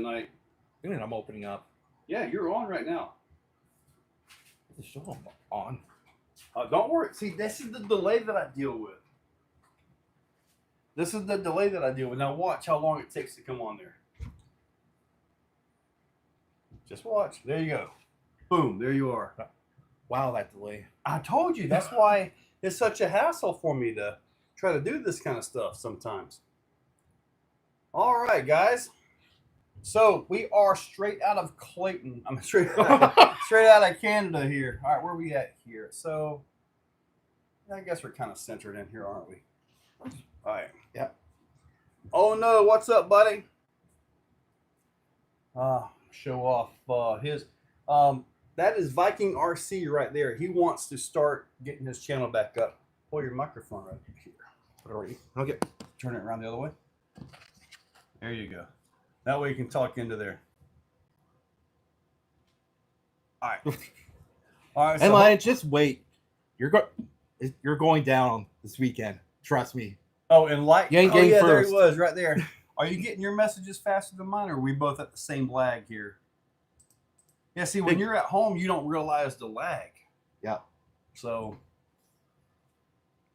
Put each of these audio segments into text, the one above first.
tonight. And I'm opening up. Yeah, you're on right now. The show I'm on. Don't worry. See, this is the delay that I deal with. This is the delay that I deal with. Now watch how long it takes to come on there. Just watch. There you go. Boom. There you are. Wow, that delay. I told you. That's why it's such a hassle for me to try to do this kind of stuff sometimes. All right, guys. So we are straight out of Clayton. I'm straight out of Canada here. All right, where are we at here? So I guess we're kind of centered in here, aren't we? All right. Yeah. Oh no, what's up, buddy? Show off his. That is Viking RC right there. He wants to start getting his channel back up. Pull your microphone right here. Put it right here. Okay. Turn it around the other way. There you go. That way you can talk into there. All right. All right. And Lion, just wait. You're going down this weekend. Trust me. Oh, and like, you ain't getting yeah, first. There he was, right there. Are you getting your messages faster than mine, or are we both at the same lag here? Yeah, see, when you're at home, you don't realize the lag. Yeah. So,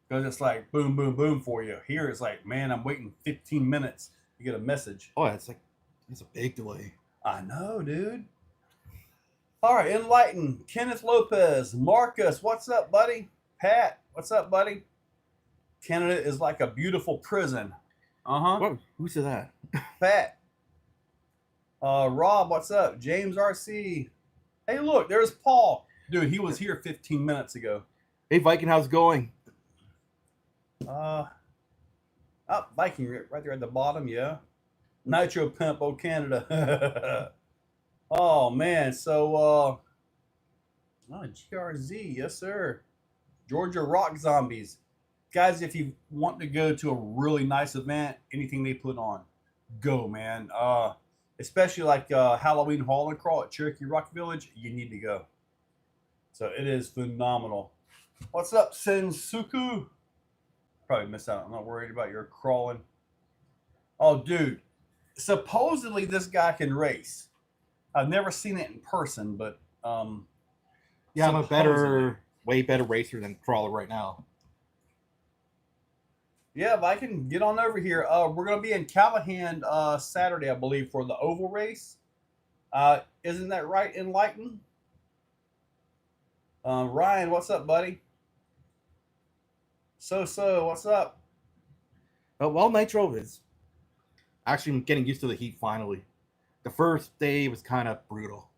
because it's like boom, boom, boom for you. Here it's like, man, I'm waiting 15 minutes to get a message. Oh, it's a big delay. I know, dude. All right, Enlighten, Kenneth Lopez, Marcus, what's up, buddy? Pat, what's up, buddy? Canada is like a beautiful prison. Whoa, who said that? Pat. Rob, what's up? James RC. Hey, look, there's Paul. Dude, he was here 15 minutes ago. Hey, Viking, how's it going? Viking right there at the bottom, yeah. Nitro Pimp, oh, Canada. Oh, man. So, GRZ, yes, sir. Georgia Rock Zombies. Guys, if you want to go to a really nice event, anything they put on, go, man. Especially like Halloween Hall and Crawl at Cherokee Rock Village, you need to go. So it is phenomenal. What's up, Sensuku? Probably missed out. I'm not worried about your crawling. Oh, dude. Supposedly this guy can race. I've never seen it in person, but yeah, I'm a way better racer than Crawler right now. Yeah, if I can get on over here. We're going to be in Callahan Saturday, I believe, for the oval race. Isn't that right, Enlighten? Ryan, what's up, buddy? So, what's up? Well, Nitro is actually getting used to the heat finally. The first day was kind of brutal.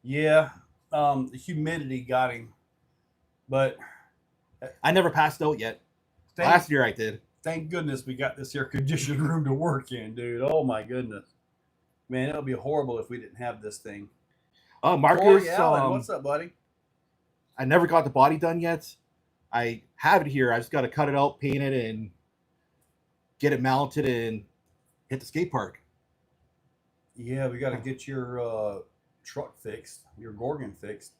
Yeah, the humidity got him. But I never passed out yet. Last year I did. Thank goodness we got this air conditioned room to work in, dude. Oh my goodness. Man, it would be horrible if we didn't have this thing. Marcus, Allen, what's up, buddy? I never got the body done yet. I have it here. I just got to cut it out, paint it, and get it mounted and hit the skate park. Yeah, we got to get your truck fixed, your Gorgon fixed.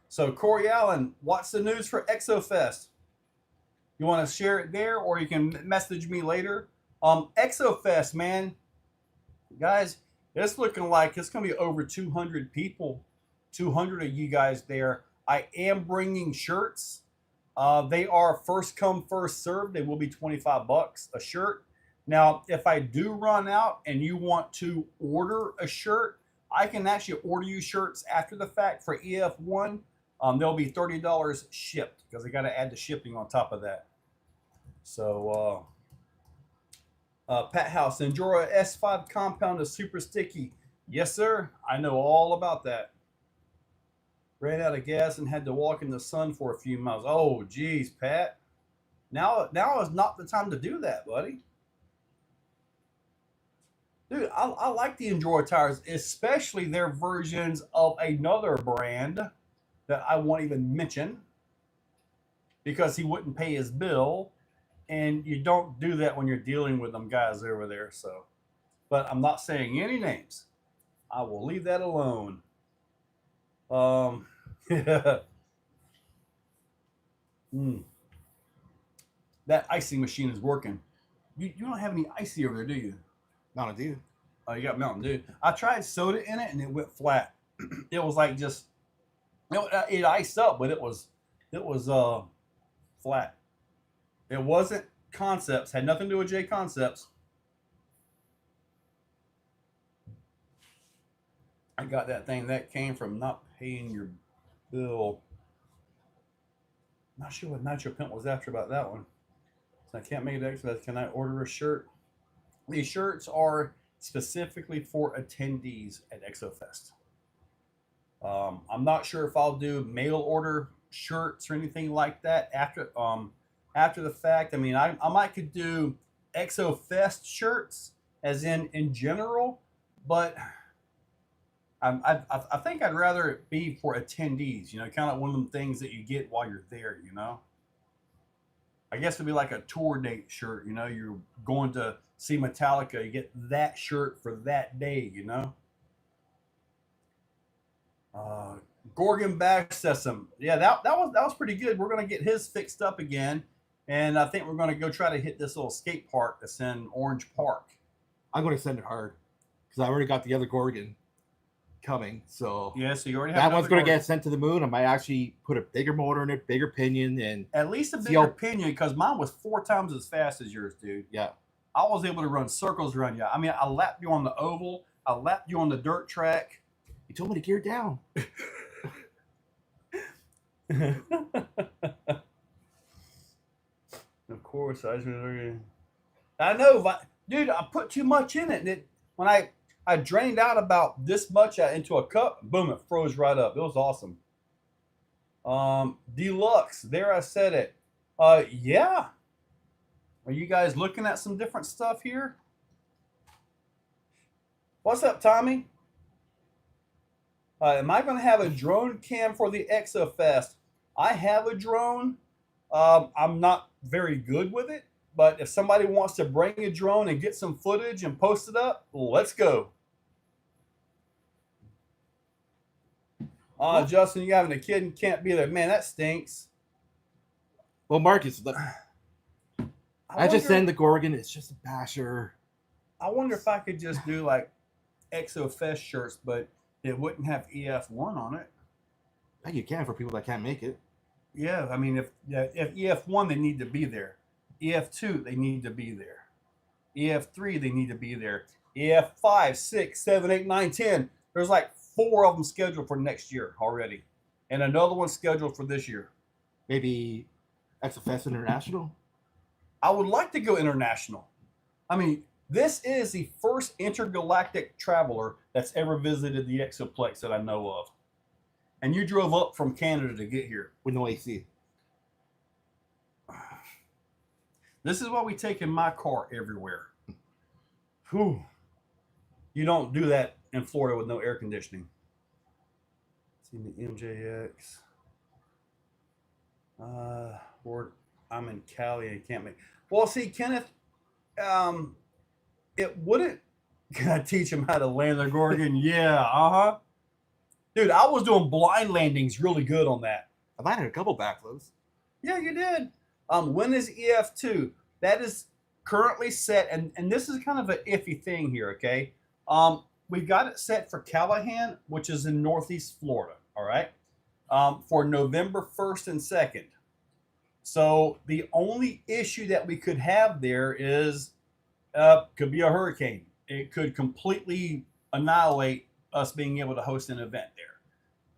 So, Corey Allen, what's the news for Exo Fest? You want to share it there, or you can message me later. Exo Fest, man. Guys, it's looking like it's going to be over 200 people, 200 of you guys there. I am bringing shirts. They are first come, first served. They will be $25 a shirt. Now, if I do run out and you want to order a shirt, I can actually order you shirts after the fact for EF1. They'll be $30 shipped because I got to add the shipping on top of that. So, Pat House, Endura S5 compound is super sticky. Yes, sir. I know all about that. Ran out of gas and had to walk in the sun for a few miles. Oh, geez, Pat. Now is not the time to do that, buddy. Dude, I like the Endura tires, especially their versions of another brand that I won't even mention because he wouldn't pay his bill. And you don't do that when you're dealing with them guys over there. So, but I'm not saying any names. I will leave that alone. That icing machine is working. You don't have any icy over there, do you? Not a dude. Oh, you got Mountain Dew. I tried soda in it and it went flat. It was like just it iced up, but it was flat. It wasn't Concepts. Had nothing to do with J Concepts. I got that thing that came from not paying your bill. Not sure what Nitro Pimp was after about that one. So I can't make it extra. Can I order a shirt? These shirts are specifically for attendees at Exo Fest. I'm not sure if I'll do mail order shirts or anything like that after the fact. I mean, I might could do Exo Fest shirts as in general, but I think I'd rather it be for attendees. You know, kind of one of them things that you get while you're there. You know, I guess it'd be like a tour date shirt. You know, you're going to see Metallica, you get that shirt for that day. You know. Uh, Gorgon Bash System. Yeah, that was pretty good. We're gonna get his fixed up again, and I think we're gonna go try to hit this little skate park that's in Orange Park. I'm going to send it hard because I already got the other Gorgon coming. So Yeah, so you already have that one's another going to Gorgon. get sent to the moon. I might actually put a bigger motor in it, bigger pinion, and At least a See bigger how- pinion because mine was 4 times as fast as yours, dude. yeah. I was able to run circles around you. I mean, I lapped you on the oval. I lapped you on the dirt track. You told me to gear down. Of course, I know, dude. I put too much in it, and when I drained out about this much into a cup, boom, it froze right up. It was awesome. Deluxe. There, I said it. Yeah. Are you guys looking at some different stuff here? What's up, Tommy? Am I going to have a drone cam for the Exo Fest? I have a drone. I'm not very good with it, but if somebody wants to bring a drone and get some footage and post it up, let's go. Justin, you having a kid and can't be there. Man, that stinks. Well, Marcus, look, I just wonder- send the Gorgon. It's just a basher. I wonder if I could just do like Exo Fest shirts, but it wouldn't have EF1 on it. I think you can for people that can't make it. Yeah, I mean, if EF1, they need to be there. EF2, they need to be there. EF3, they need to be there. EF5, 6, 7, 8, 9, 10. There's like 4 of them scheduled for next year already, and another one scheduled for this year. Maybe Exofest International. I would like to go international. I mean, this is the first intergalactic traveler that's ever visited the Exoplex that I know of. And you drove up from Canada to get here. With no AC. This is why we take in my car everywhere. Whew. You don't do that in Florida with no air conditioning. See the MJX. I'm in Cali and can't make. Well, see, Kenneth, it wouldn't. Can I teach him how to land the Gorgon? Yeah, Dude, I was doing blind landings really good on that. I might have a couple backflips. Yeah, you did. When is EF2? That is currently set, and this is kind of an iffy thing here, okay? We've got it set for Callahan, which is in Northeast Florida, all right? For November 1st and 2nd. So the only issue that we could have there is, could be a hurricane. It could completely annihilate us being able to host an event there.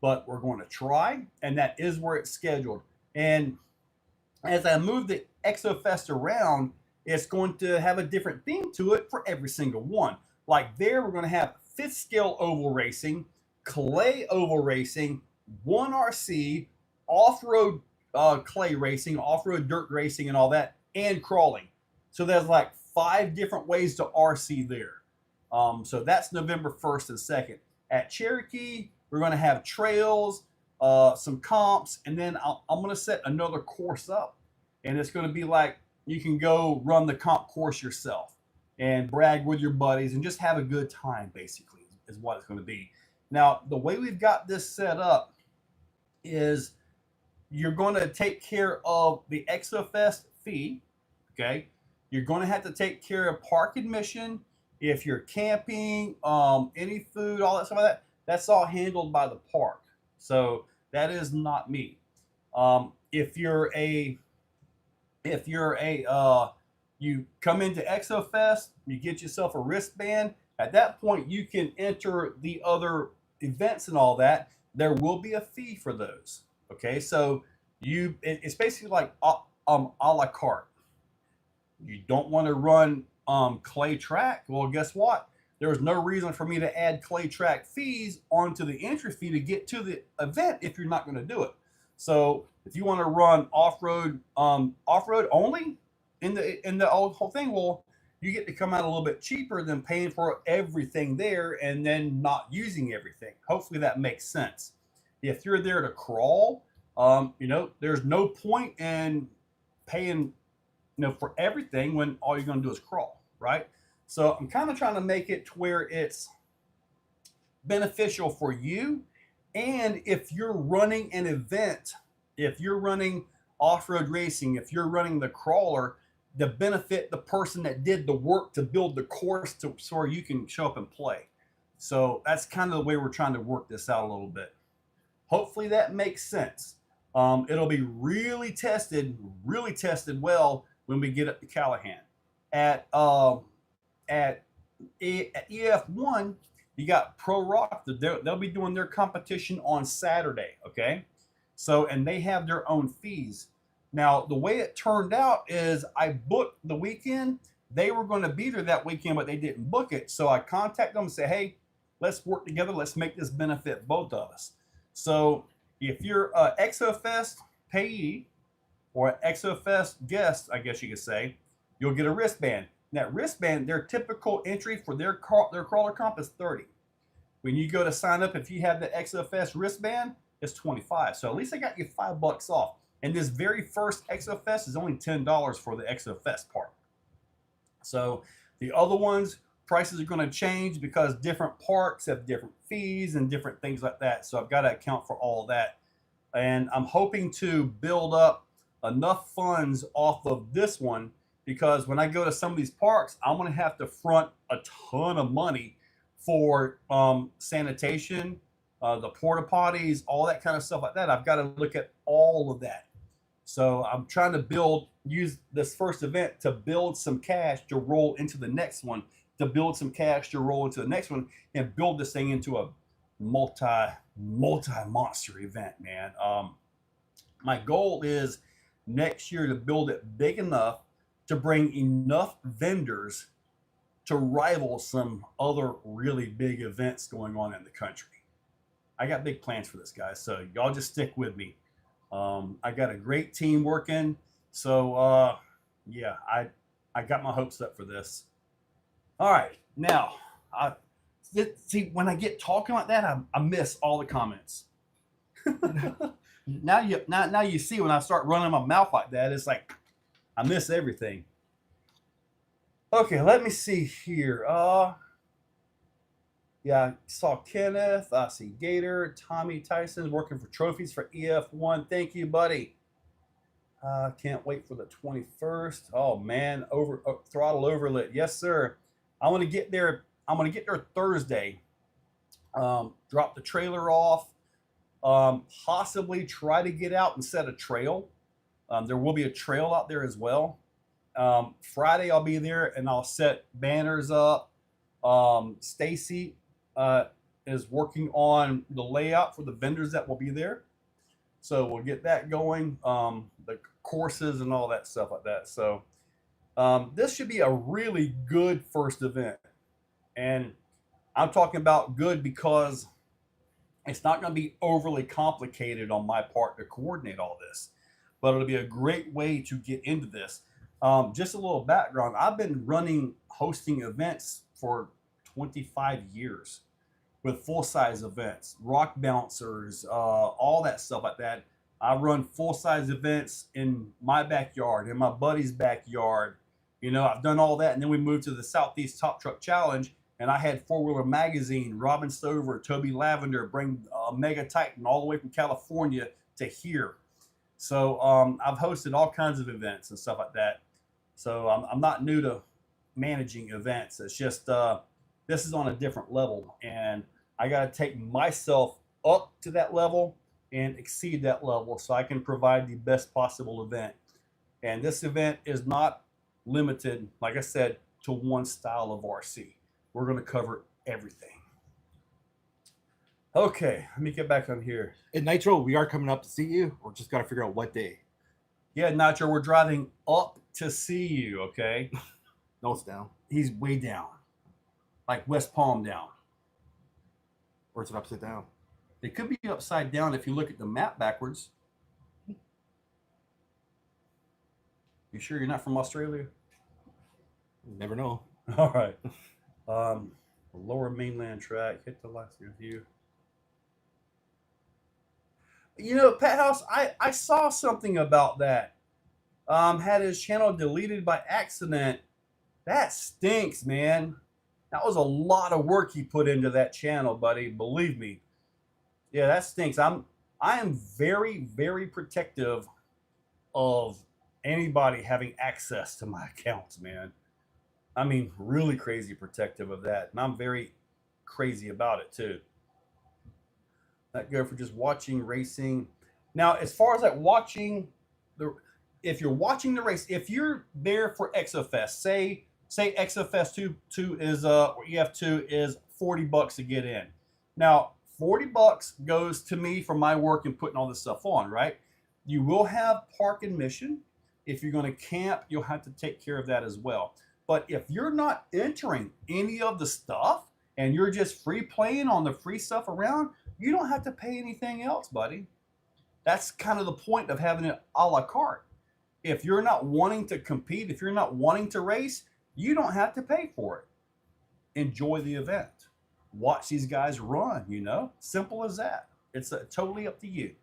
But we're going to try, and that is where it's scheduled. And as I move the Exo Fest around, it's going to have a different theme to it for every single one. Like there, we're going to have 5th scale oval racing, clay oval racing, 1RC, off-road clay racing, off-road dirt racing, and all that, and crawling. So there's like 5 different ways to RC there. So that's November 1st and 2nd. At Cherokee, we're going to have trails, some comps, and then I'm going to set another course up. And it's going to be like you can go run the comp course yourself and brag with your buddies and just have a good time, basically, is what it's going to be. Now, the way we've got this set up is you're going to take care of the Exofest fee, okay? You're going to have to take care of park admission If you're camping, any food, all that stuff like that, that's all handled by the park. So that is not me. If you're a you come into Exo Fest, you get yourself a wristband. At that point, you can enter the other events and all that. There will be a fee for those. Okay, so it's basically like a la carte. You don't want to run clay track. Well, guess what? There's no reason for me to add clay track fees onto the entry fee to get to the event if you're not going to do it. So if you want to run off-road only in the whole thing, well, you get to come out a little bit cheaper than paying for everything there and then not using everything. Hopefully that makes sense. If you're there to crawl, there's no point in paying, for everything when all you're going to do is crawl, right? So I'm kind of trying to make it to where it's beneficial for you. And if you're running an event, if you're running off-road racing, if you're running the crawler, to benefit the person that did the work to build the course so you can show up and play. So that's kind of the way we're trying to work this out a little bit. Hopefully that makes sense. It'll be really tested well when we get up to Callahan. At EF1, you got Pro Rock. They'll be doing their competition on Saturday, okay? So, and they have their own fees. Now, the way it turned out is I booked the weekend. They were going to be there that weekend, but they didn't book it. So I contacted them and said, hey, let's work together. Let's make this benefit both of us. So if you're an Exo Fest payee or an Exo Fest guest, I guess you could say, you'll get a wristband. That wristband, their typical entry for their crawler comp is 30. When you go to sign up, if you have the Exo Fest wristband, it's 25. So at least I got you $5 off. And this very first Exo Fest is only $10 for the Exo Fest part. So the other ones, prices are going to change because different parks have different fees and different things like that. So I've got to account for all that. And I'm hoping to build up enough funds off of this one because when I go to some of these parks, I'm going to have to front a ton of money for sanitation, the porta potties, all that kind of stuff like that. I've got to look at all of that. So I'm trying to use this first event to build some cash to roll into the next one, to build some cash to roll into the next one, and build this thing into a multi-monster event, man. My goal is next year to build it big enough to bring enough vendors to rival some other really big events going on in the country. I got big plans for this, guys, so y'all just stick with me. I got a great team working, so yeah, I got my hopes up for this. All right, now, see, when I get talking like that, I miss all the comments. now you see when I start running my mouth like that, it's like I miss everything. Okay, let me see here. Yeah, I saw Kenneth. I see Gator. Tommy Tyson's working for trophies for EF1. Thank you, buddy. Can't wait for the 21st. Oh man, throttle overlit. Yes, sir. I'm gonna get there. I'm gonna get there Thursday. Drop the trailer off. Possibly try to get out and set a trail. There will be a trail out there as well. Friday I'll be there and I'll set banners up. Stacy is working on the layout for the vendors that will be there. So we'll get that going, the courses and all that stuff like that. So this should be a really good first event. And I'm talking about good because it's not going to be overly complicated on my part to coordinate all this, but it'll be a great way to get into this. Just a little background. I've been hosting events for 25 years with full-size events, rock bouncers, all that stuff like that. I run full-size events in my backyard, in my buddy's backyard. I've done all that. And then we moved to the Southeast Top Truck Challenge, and I had Four Wheeler Magazine, Robin Stover, Toby Lavender bring Mega Titan all the way from California to here. So I've hosted all kinds of events and stuff like that. So I'm not new to managing events. It's just this is on a different level, and I got to take myself up to that level and exceed that level so I can provide the best possible event. And this event is not limited, like I said, to one style of RC. We're going to cover everything. Okay, let me get back on here. And Nitro, we are coming up to see you. We're just got to figure out what day. Yeah, Nitro, we're driving up to see you, okay? No, it's down. He's way down. Like West Palm down. Or is it upside down? It could be upside down if you look at the map backwards. You sure you're not from Australia? You never know. All right. Lower mainland track. Hit the last review. You know, Pet House, I saw something about that. Had his channel deleted by accident. That stinks, man. That was a lot of work he put into that channel, buddy. Believe me. Yeah, that stinks. I am very, very protective of anybody having access to my accounts, man. I mean, really crazy protective of that. And I'm very crazy about it too. That go for just watching racing. Now, as far as like watching if you're watching the race, if you're there for Exo Fest, say Exo Fest 2 is EF2 is $40 to get in. Now, $40 goes to me for my work and putting all this stuff on, right? You will have park admission. If you're going to camp, you'll have to take care of that as well. But if you're not entering any of the stuff and you're just free playing on the free stuff around, you don't have to pay anything else, buddy. That's kind of the point of having it a la carte. If you're not wanting to compete, if you're not wanting to race, you don't have to pay for it. Enjoy the event. Watch these guys run, you know? Simple as that. It's totally up to you.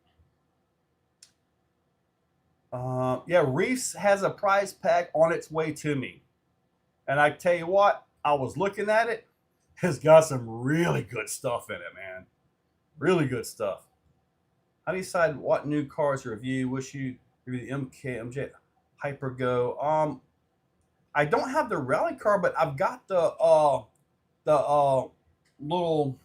Yeah, Reefs has a prize pack on its way to me. And I tell you what, I was looking at it. It's got some really good stuff in it, man. Really good stuff. How do you decide what new cars to review? Wish you review the MJ Hypergo. I don't have the rally car, but I've got the little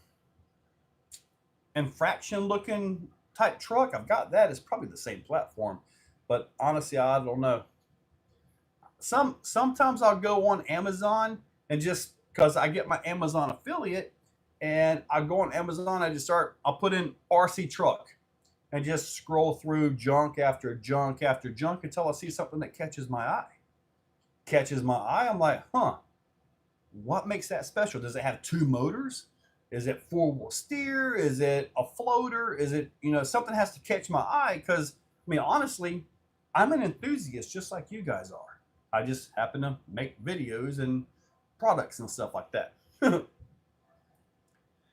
infraction looking type truck. I've got that. It's probably the same platform, but honestly, I don't know. Sometimes I'll go on Amazon and just because I get my Amazon affiliate and I go on Amazon, I'll put in RC truck and just scroll through junk after junk after junk until I see something that catches my eye. I'm like, huh, what makes that special? Does it have 2 motors? Is it 4-wheel steer? Is it a floater? Is it, something has to catch my eye because, I mean, honestly, I'm an enthusiast just like you guys are. I just happen to make videos and products and stuff like that.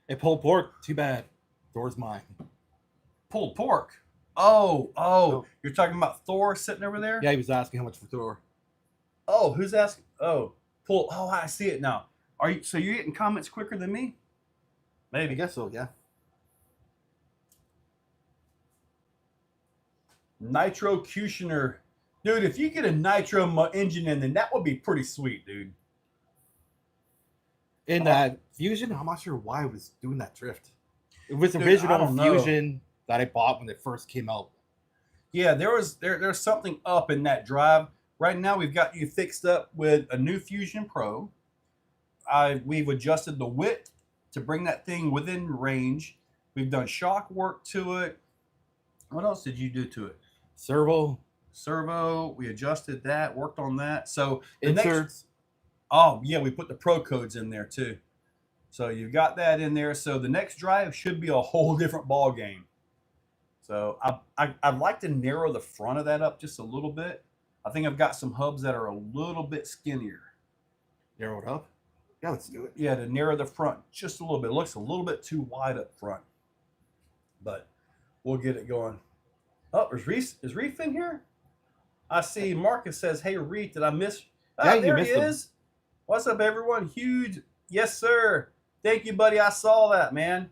Hey, pulled pork, too bad. Thor's mine. Pulled pork? Oh, you're talking about Thor sitting over there? Yeah, he was asking how much for Thor. Oh, who's asking? Oh, I see it now. So you're getting comments quicker than me? Maybe. I guess so, yeah. Nitro Cushioner. Dude, if you get a nitro engine in, then that would be pretty sweet, dude. In that Fusion, I'm not sure why I was doing that drift. It was the original Fusion that I bought when it first came out. Yeah, there's something up in that drive. Right now, we've got you fixed up with a new Fusion Pro. We've adjusted the width to bring that thing within range. We've done shock work to it. What else did you do to it? Servo. We adjusted that, worked on that. So inserts. We put the Pro codes in there too. So you've got that in there. So the next drive should be a whole different ball game. So I'd like to narrow the front of that up just a little bit. I think I've got some hubs that are a little bit skinnier. Narrow it up? Yeah, let's do it. Yeah, to narrow the front just a little bit. It looks a little bit too wide up front. But we'll get it going. Oh, is Reef in here? I see Marcus says, hey, Reef, did I miss? Yeah, there you he missed is. What's up, everyone? Huge. Yes, sir. Thank you, buddy. I saw that, man.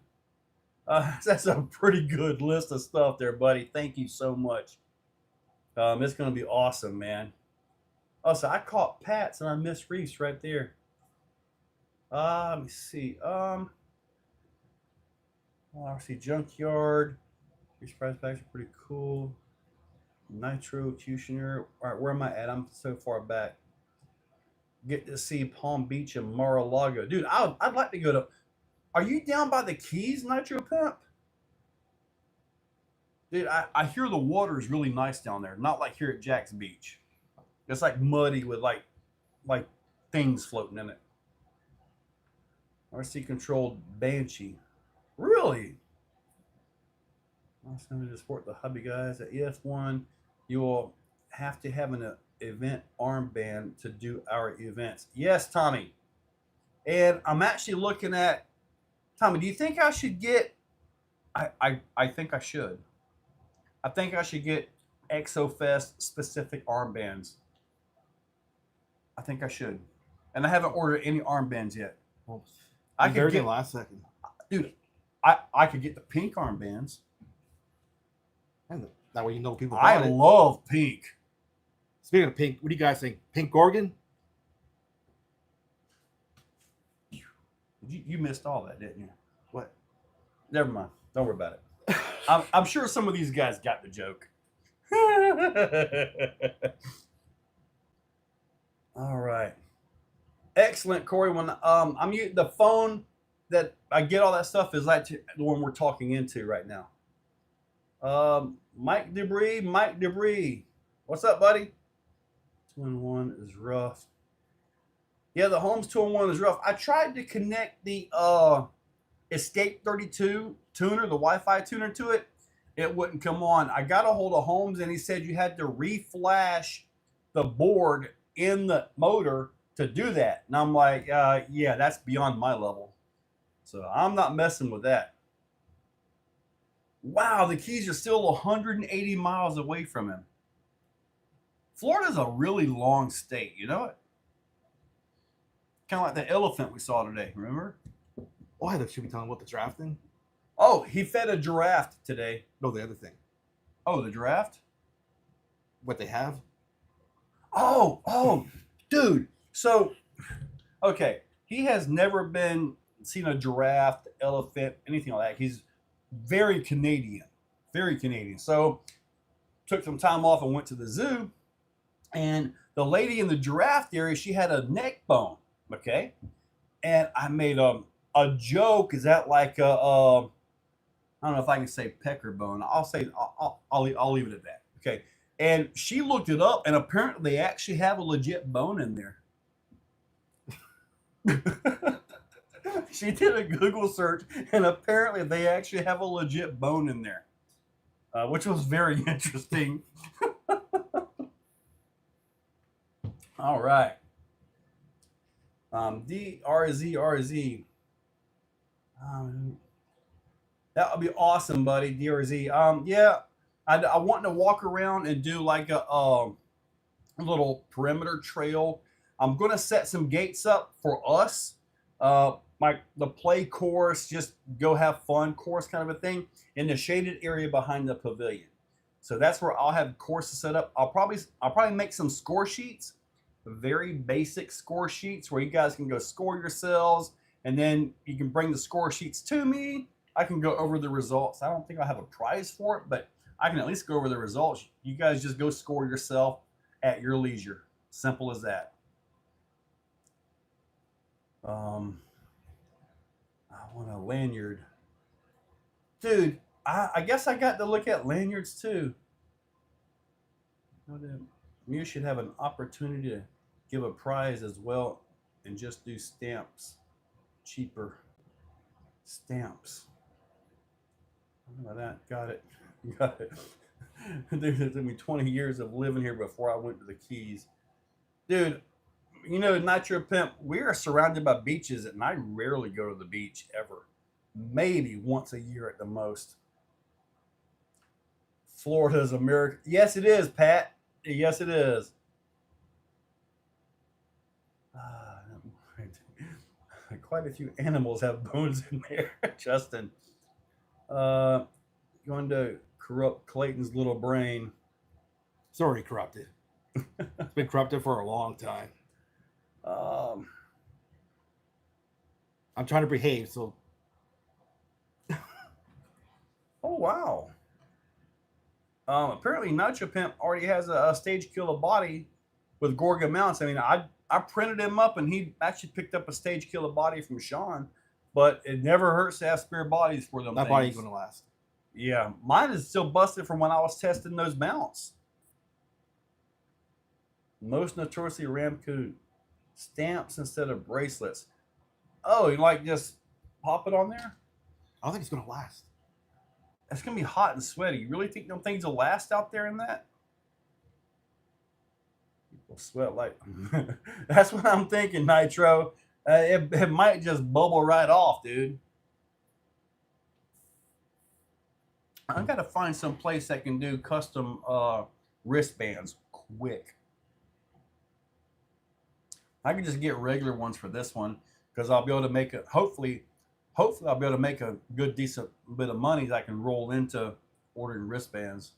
That's a pretty good list of stuff there, buddy. Thank you so much. It's going to be awesome, man. Oh, so I caught Pat's and I missed Reefs right there. Let me see. I see Junkyard. These prize packs are pretty cool. Nitro Cutioner. All right, where am I at? I'm so far back. Get to see Palm Beach and Mar-a-Lago. Dude, I'd like to go to. Are you down by the Keys, Nitro Pimp? Dude, I hear the water is really nice down there. Not like here at Jack's Beach. It's like muddy with like things floating in it. RC controlled Banshee. Really? Also going to support the hobby guys at EF1. You will have to have an event armband to do our events. Yes, Tommy. And I'm actually looking at Tommy. Do you think I should get? I think I should. I think I should get Exo Fest specific armbands. I think I should. And I haven't ordered any armbands yet. Well, I could get last second. Dude, I could get the pink armbands. And that way you know people I bought it. love pink. Speaking of pink, what do you guys think? Pink Gorgon? You missed all that, didn't you? What? Never mind. Don't worry about it. I'm sure some of these guys got the joke. All right. Excellent, Corey. When I'm using the phone that I get all that stuff is like the one we're talking into right now. Mike Debris. What's up, buddy? 2-in-1 is rough. Yeah, the Holmes 2-in-1 is rough. I tried to connect the Escape 32 tuner, the Wi-Fi tuner to it. It wouldn't come on. I got a hold of Holmes and he said you had to reflash the board in the motor to do that. And I'm like, yeah, that's beyond my level. So I'm not messing with that. Wow, the Keys are still 180 miles away from him. Florida's a really long state, you know it? Kind of like the elephant we saw today, remember? Oh, I should be talking about the drafting. Oh, he fed a giraffe today. No, the other thing. Oh, the draft? What they have? Oh, dude. So, okay, he has never seen a giraffe, elephant, anything like that. He's very Canadian. So, took some time off and went to the zoo. And the lady in the giraffe area, she had a neck bone, okay? And I made a joke. Is that like I don't know if I can say pecker bone. I'll leave it at that, okay? And she looked it up, and apparently they actually have a legit bone in there. She did a Google search, and apparently they actually have a legit bone in there, which was very interesting. All right. DRZRZ. That would be awesome, buddy. DRZ. Yeah, I want to walk around and do like a little perimeter trail. I'm going to set some gates up for us. Like the play course, just go have fun course kind of a thing in the shaded area behind the pavilion. So that's where I'll have courses set up. I'll probably make some score sheets, very basic score sheets where you guys can go score yourselves, and then you can bring the score sheets to me. I can go over the results. I don't think I'll have a prize for it, but I can at least go over the results. You guys just go score yourself at your leisure. Simple as that. I want a lanyard. Dude, I guess I got to look at lanyards too. You should have an opportunity to give a prize as well and just do stamps. Cheaper. Stamps. How about that? Got it. Got it. There's gonna be 20 years of living here before I went to the Keys. Dude, you know, Nitro Pimp, we are surrounded by beaches, and I rarely go to the beach ever. Maybe once a year at the most. Florida's America. Yes, it is, Pat. Yes, it is. Quite a few animals have bones in there, Justin. Going to corrupt Clayton's little brain. It's already corrupted. It's been corrupted for a long time. Um, I'm trying to behave, so oh wow. Apparently Nacho Pimp already has a stage killer body with Gorgon mounts. I mean, I printed him up and he actually picked up a stage killer body from Sean, but it never hurts to have spare bodies for them that things. body ain't gonna last. Yeah, mine is still busted from when I was testing those mounts. Most notoriously Ramcoon stamps instead of bracelets. Oh, you like just pop it on there? I don't think it's gonna last. It's gonna be hot and sweaty. You really think them things will last out there in that? People sweat like that's what I'm thinking, Nitro. It might just bubble right off, dude. I gotta find some place that can do custom wristbands quick. I can just get regular ones for this one because I'll be able to make it. Hopefully, I'll be able to make a good, decent bit of money that I can roll into ordering wristbands.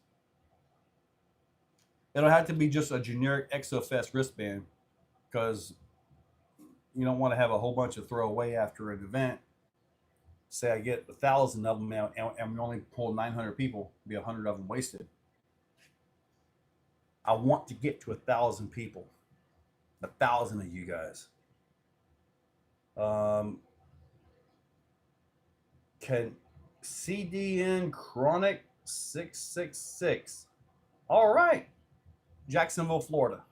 It'll have to be just a generic Exo Fest wristband because you don't want to have a whole bunch of throwaway after an event. Say I get 1,000 of them and we only pull 900 people, be 100 of them wasted. I want to get to 1,000 people, 1,000 of you guys. Can CDN Chronic 666. All right. Jacksonville, Florida.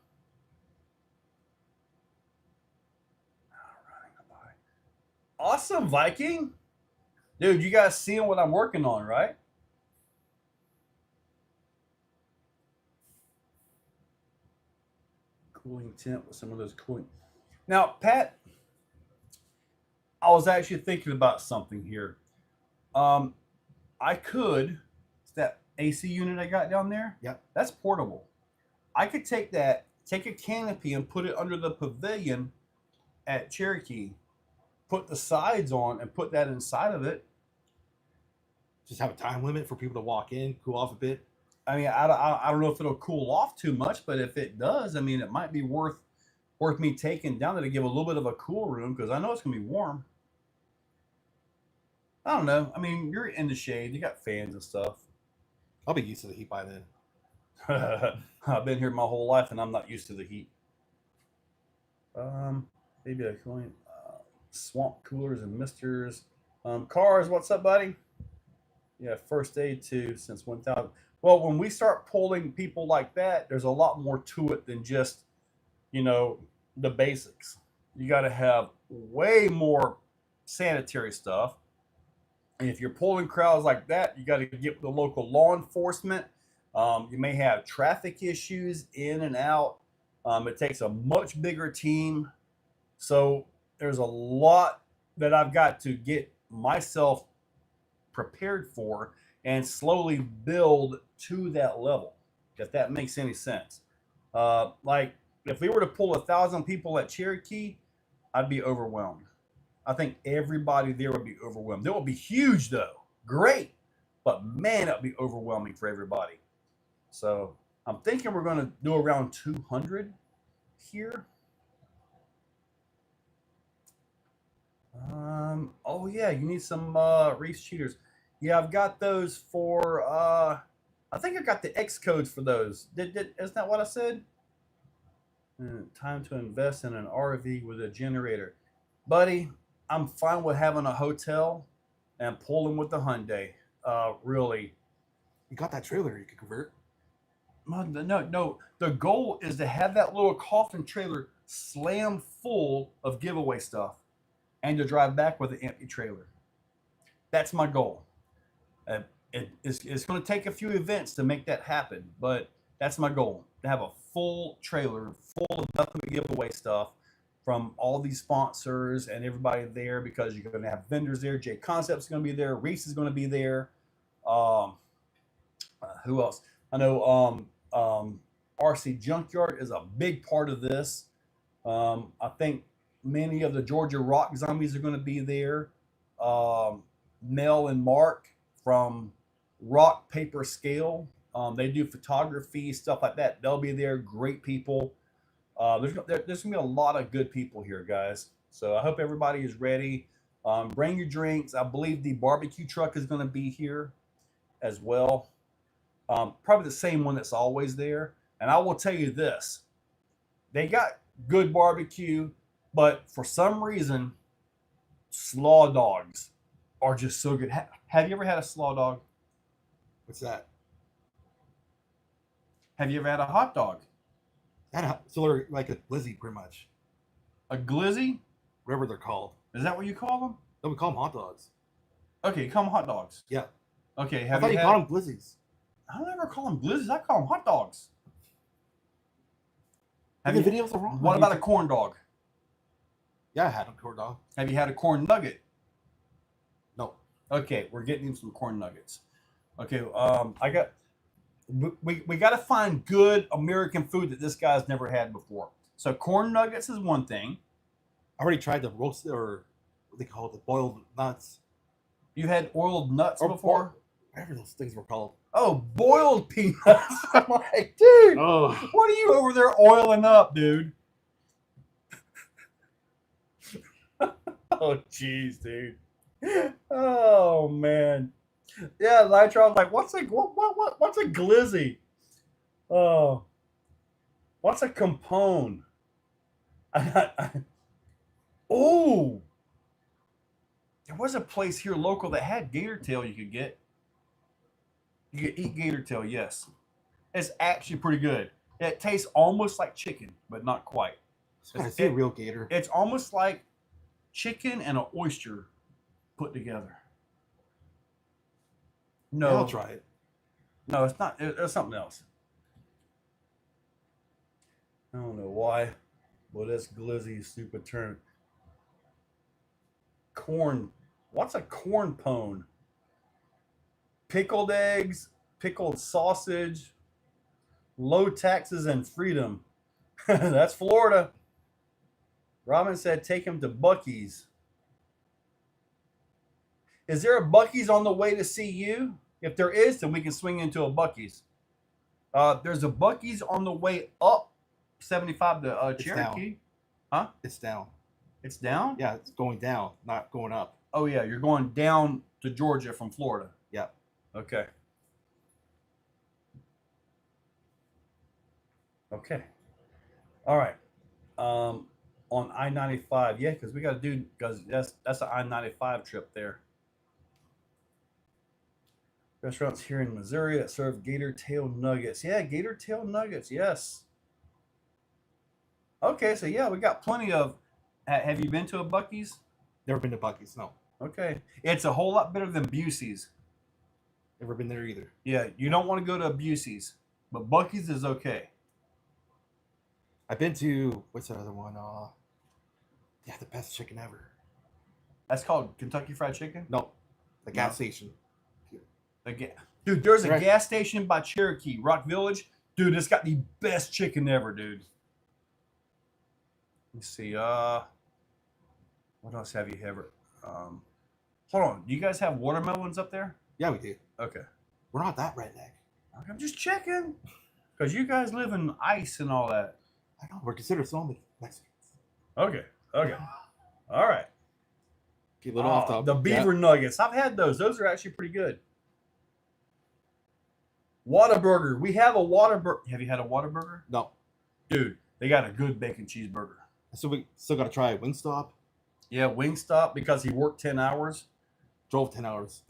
Awesome, Viking. Dude, you guys seeing what I'm working on, right? Cooling tent with some of those cooling. Now, Pat, I was actually thinking about something here. I could, it's that AC unit I got down there. Yep. That's portable. I could take that, take a canopy and put it under the pavilion at Cherokee, put the sides on and put that inside of it. Just have a time limit for people to walk in, cool off a bit. I mean, I don't know if it'll cool off too much, but if it does, I mean, it might be worth me taking down there to give a little bit of a cool room because I know it's gonna be warm. I don't know. I mean, you're in the shade. You got fans and stuff. I'll be used to the heat by then. I've been here my whole life and I'm not used to the heat. Maybe a cooling swamp coolers and misters. Cars, what's up, buddy? Yeah, first aid too since 1,000. Well, when we start pulling people like that, there's a lot more to it than just, the basics. You got to have way more sanitary stuff. And if you're pulling crowds like that, you got to get with the local law enforcement. You may have traffic issues in and out. It takes a much bigger team. So there's a lot that I've got to get myself prepared for and slowly build to that level, if that makes any sense. Like if we were to pull 1,000 people at Cherokee, I'd be overwhelmed. I think everybody there would be overwhelmed. It would be huge though, great, but man, it would be overwhelming for everybody. So I'm thinking we're going to do around 200 here. Oh yeah, you need some Reese cheaters. Yeah, I've got those for I think I got the X codes for those. Isn't that what I said? Time to invest in an RV with a generator. Buddy, I'm fine with having a hotel and pulling with the Hyundai. Really. You got that trailer you can convert. No. The goal is to have that little coffin trailer slammed full of giveaway stuff and to drive back with an empty trailer. That's my goal. It's going to take a few events to make that happen, but that's my goal, to have a full trailer full of nothing but giveaway stuff from all these sponsors and everybody there, because you're going to have vendors there. J Concept's going to be there. Reese is going to be there. Who else? I know RC Junkyard is a big part of this. I think many of the Georgia Rock Zombies are going to be there. Mel and Mark from Rock Paper Scale They do photography, stuff like that. They'll be there. Great people. There's gonna be a lot of good people here, guys. So I hope everybody is ready. Bring your drinks. I believe the barbecue truck is going to be here as well. Probably the same one that's always there. And I will tell you this: they got good barbecue, but for some reason, slaw dogs are just so good. Have you ever had a slaw dog? What's that? Have you ever had a hot dog? So they're like a glizzy, pretty much. A glizzy? Whatever they're called. Is that what you call them? No, we call them hot dogs. Okay, you call them hot dogs. Yeah. Okay, I thought you called them glizzies. I don't ever call them glizzies. I call them hot dogs. The videos are wrong. What about a corn dog? Yeah, I had a corn dog. Have you had a corn nugget? No. Okay, we're getting him some corn nuggets. Okay, we got to find good American food that this guy's never had before. So corn nuggets is one thing. I already tried the roasted, or what they call it, the boiled nuts. You had oiled nuts before? Whatever those things were called. Oh, boiled peanuts. I'm like, dude, what are you over there oiling up, dude? Oh, jeez, dude. Oh, man. Yeah, Nitro, I was like, what's a glizzy? Oh, what's a compone? Oh, there was a place here local that had gator tail you could get. You could eat gator tail, yes. It's actually pretty good. It tastes almost like chicken, but not quite. I see a real gator. It's almost like chicken and an oyster put together. No, Yeah, I'll try it. No, it's not. It's something else. I don't know why, but this glizzy stupid term. Corn. What's a corn pone? Pickled eggs, pickled sausage, low taxes and freedom. That's Florida. Robin said take him to Buc-ee's. Is there a Buc-ee's on the way to see you? If there is, then we can swing into a Buc-ee's. There's a Buc-ee's on the way up 75 to Cherokee. Huh? It's down. It's down? Yeah, it's going down, not going up. Oh, yeah. You're going down to Georgia from Florida. Yeah. Okay. Okay. All right. On I-95. Yeah, because we got to do, because that's an I-95 trip there. Restaurants here in Missouri that serve gator tail nuggets. Yeah, gator tail nuggets. Yes. Okay, so yeah, we got plenty of. Have you been to a Buc-ee's? Never been to Buc-ee's, no. Okay, it's a whole lot better than Busey's. Never been there either. Yeah, you don't want to go to Busey's, but Buc-ee's is okay. I've been to, what's that other one? Yeah, the best chicken ever. That's called Kentucky Fried Chicken? No, the gas station. Dude, there's a gas station by Cherokee, Rock Village. Dude, it's got the best chicken ever, dude. Let's see. What else have you ever? Hold on. Do you guys have watermelons up there? Yeah, we do. Okay. We're not that redneck. I'm just checking. Because you guys live in ice and all that. I know. We're considered so Mexicans. Okay. Okay. All right. Keep a little off top. The beaver nuggets. I've had those. Those are actually pretty good. Whataburger. We have a Whataburger. Have you had a Whataburger? No. Dude, they got a good bacon cheeseburger. So we still got to try Wingstop. Yeah, Wingstop, because he worked 10 hours. Drove 10 hours.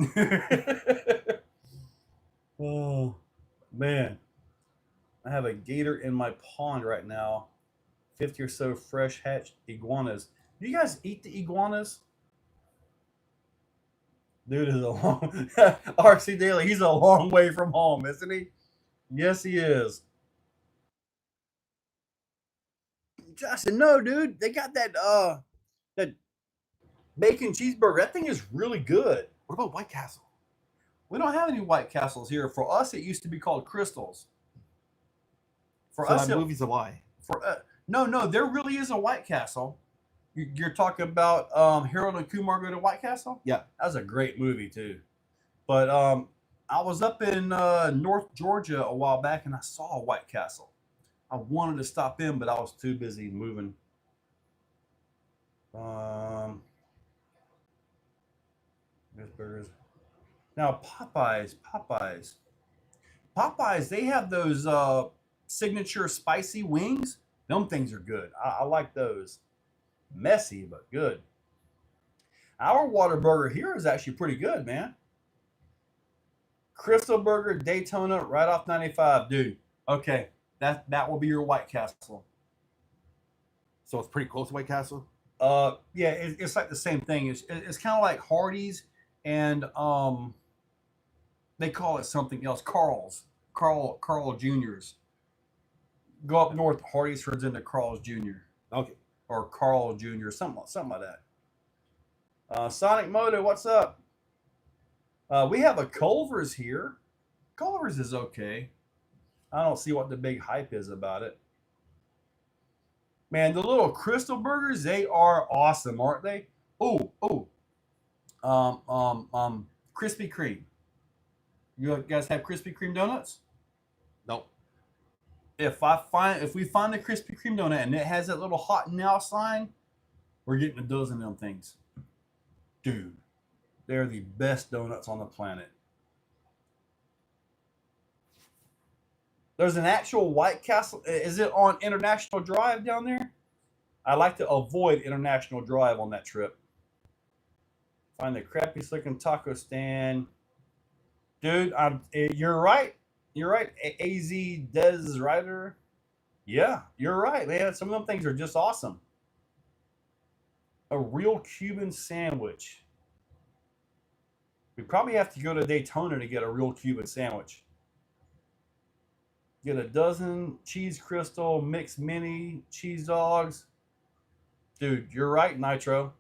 Oh, man. I have a gator in my pond right now. 50 or so fresh hatched iguanas. Do you guys eat the iguanas? Dude is a long... RC Daily, he's a long way from home, isn't he? Yes, he is. Justin, no, dude. They got that bacon cheeseburger. That thing is really good. What about White Castle? We don't have any White Castles here. For us, it used to be called Crystals. For so us, that movie's a lie. No, there really is a White Castle. You're talking about Harold and Kumar Go to White Castle? Yeah. That was a great movie, too. But I was up in North Georgia a while back, and I saw a White Castle. I wanted to stop in, but I was too busy moving. There's burgers. Now Popeyes. They have those signature spicy wings. Them things are good. I like those. Messy but good. Our Whataburger here is actually pretty good, man. Crystal Burger, Daytona, right off 95, dude. Okay, that will be your White Castle. So it's pretty close to White Castle. Yeah, it's like the same thing. It's kind of like Hardee's, and they call it something else. Carl Juniors. Go up north, Hardee's turns into Carl's Jr. Okay. Or Carl Jr. Something like that. Sonic Moto, what's up? We have a Culver's here. Culver's is okay. I don't see what the big hype is about it. Man, the little Crystal Burgers, they are awesome, aren't they? Oh. Krispy Kreme. You guys have Krispy Kreme donuts? Nope. If we find the Krispy Kreme donut and it has that little hot now sign, we're getting a dozen of them things. Dude, they're the best donuts on the planet. There's an actual White Castle. Is it on International Drive down there? I like to avoid International Drive on that trip. Find the crappiest looking taco stand. Dude, you're right. You're right. AZ Des Rider. Yeah, you're right, man. Some of them things are just awesome. A real Cuban sandwich. We probably have to go to Daytona to get a real Cuban sandwich. Get a dozen cheese crystal, mixed mini, cheese dogs. Dude, you're right, Nitro.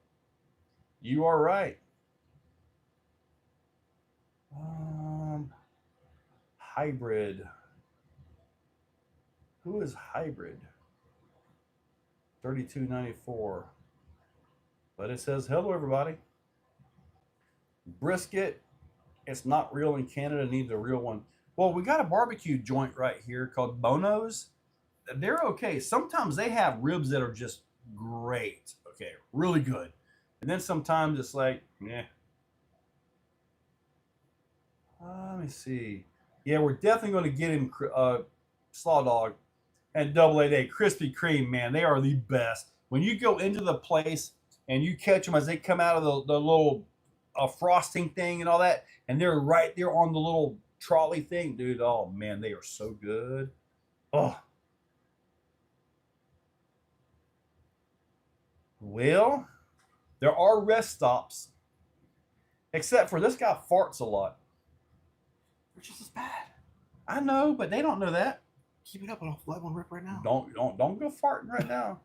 You are right. Hybrid. Who is Hybrid? 32.94. But it says, hello, everybody. Brisket. It's not real in Canada. Needs a real one. Well, we got a barbecue joint right here called Bono's. They're okay. Sometimes they have ribs that are just great. Okay, really good. And then sometimes it's like, yeah. Let me see. Yeah, we're definitely going to get him Slaw Dog and Double A Day. Krispy Kreme, man, they are the best. When you go into the place and you catch them as they come out of the little frosting thing and all that, and they're right there on the little trolley thing, dude. Oh man, they are so good. Oh. Well, there are rest stops, except for this guy farts a lot. Which is just bad. I know, but they don't know that. Keep it up, and I'll let one rip right now. Don't go farting right now.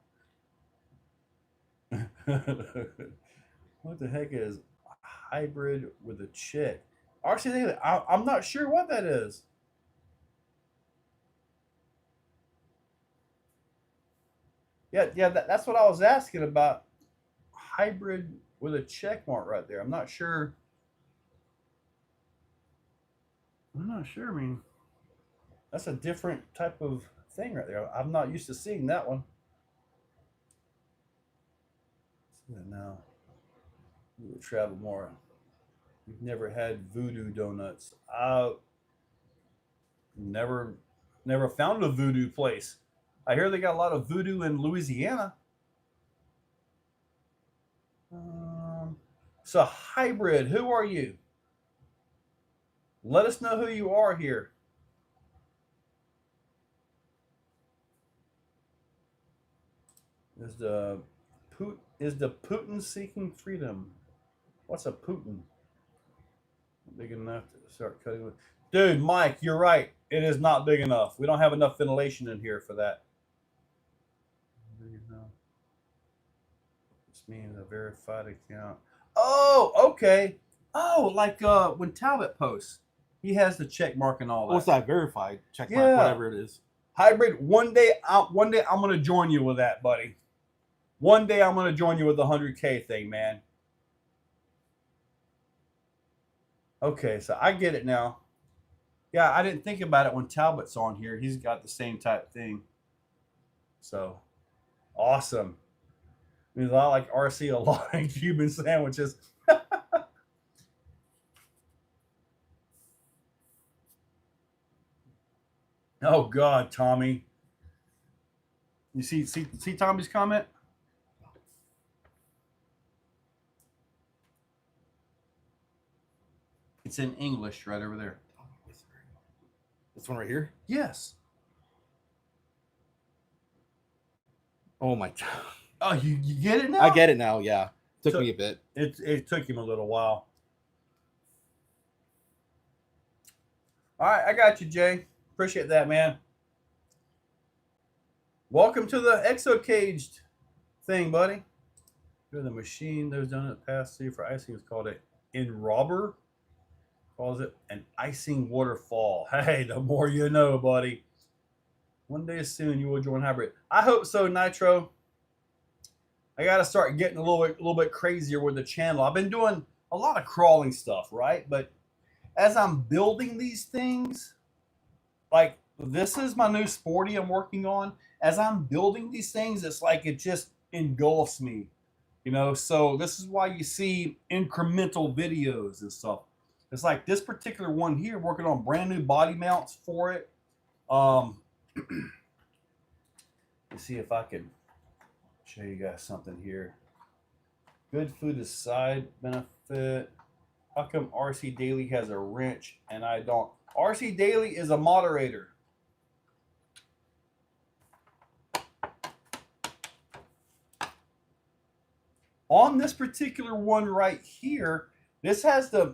What the heck is hybrid with a chick? Actually, I'm not sure what that is. Yeah, that's what I was asking about. Hybrid with a check mark right there. I'm not sure. I mean, that's a different type of thing right there. I'm not used to seeing that one. Let's see that now. We will travel more. We've never had Voodoo Donuts. Never found a Voodoo place. I hear they got a lot of Voodoo in Louisiana. So hybrid, who are you? Let us know who you are here. Is the Putin seeking freedom? What's a Putin? Big enough to start cutting with. Dude, Mike, you're right. It is not big enough. We don't have enough ventilation in here for that. This means a verified account. Oh, okay. Oh, like when Talbot posts, he has the check mark and all that. What's that verified check mark, whatever it is? Hybrid. One day I'm gonna join you with that, buddy. One day I'm gonna join you with the 100K thing, man. Okay, so I get it now. Yeah, I didn't think about it when Talbot's on here. He's got the same type thing. So awesome. I mean, I like RC a lot in Cuban sandwiches. Oh God, Tommy. You see Tommy's comment? It's in English right over there. This one right here? Yes. Oh my. Oh, you get it now? I get it now. Yeah. Took So- me a bit. It took him a little while. All right, I got you, Jay. Appreciate that, man. Welcome to the Exocaged thing, buddy. The machine that was done in the past for icing is called an enrobber. Calls it an icing waterfall. Hey, the more you know, buddy. One day soon you will join hybrid. I hope so, Nitro. I got to start getting a little bit crazier with the channel. I've been doing a lot of crawling stuff, right? But as I'm building these things, like this is my new Sporty I'm working on. As I'm building these things, it's like it just engulfs me, you know? So this is why you see incremental videos and stuff. It's like this particular one here, working on brand new body mounts for it. Let's see if I can show you guys something here. Good food is side benefit. How come RC Daily has a wrench and I don't? RC Daily is a moderator. On this particular one right here, this has the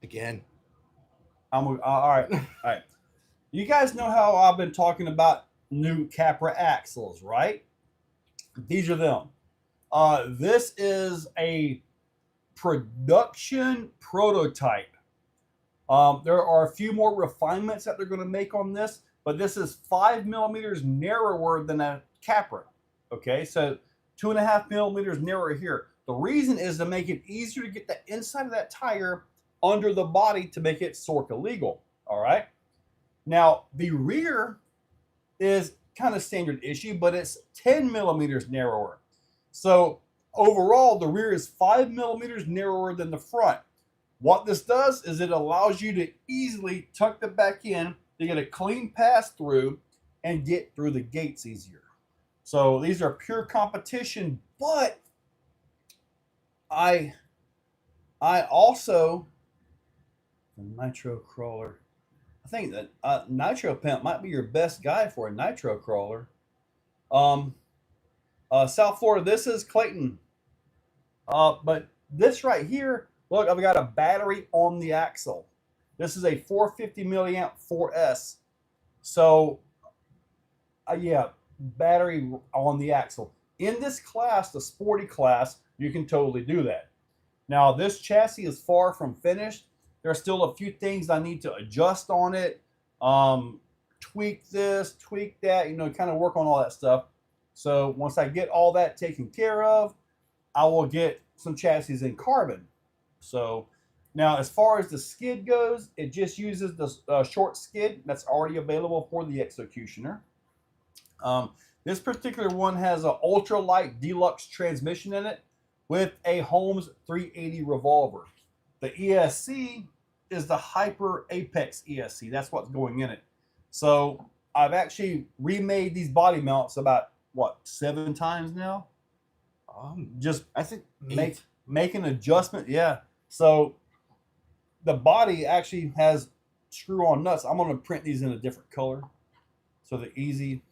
Again. all right. All right. You guys know how I've been talking about new Capra axles, right? These are them. This is a production prototype. There are a few more refinements that they're going to make on this, but this is 5 millimeters narrower than a Capra. Okay, so 2.5 millimeters narrower here. The reason is to make it easier to get the inside of that tire under the body to make it SORCA legal. All right. Now, the rear is kind of standard issue, but it's 10 millimeters narrower. So overall, the rear is 5 millimeters narrower than the front. What this does is it allows you to easily tuck the back in to get a clean pass through and get through the gates easier. So these are pure competition, but I also, the Nitro Crawler, I think that Nitro Pimp might be your best guy for a Nitro Crawler. South Florida, this is Clayton. But this right here, look, I've got a battery on the axle. This is a 450 milliamp 4S. So, yeah, battery on the axle. In this class, the Sporty class, you can totally do that. Now, this chassis is far from finished. There are still a few things I need to adjust on it. Tweak this, tweak that, you know, kind of work on all that stuff. So once I get all that taken care of, I will get some chassis in carbon. So now as far as the skid goes, it just uses the short skid that's already available for the Executioner. This particular one has an ultralight deluxe transmission in it with a Holmes 380 revolver. The ESC is the Hyper Apex ESC. That's what's going in it. So I've actually remade these body mounts about, what, 7 times now? Just I think make an adjustment. Yeah. So the body actually has screw-on nuts. I'm going to print these in a different color so they're easy.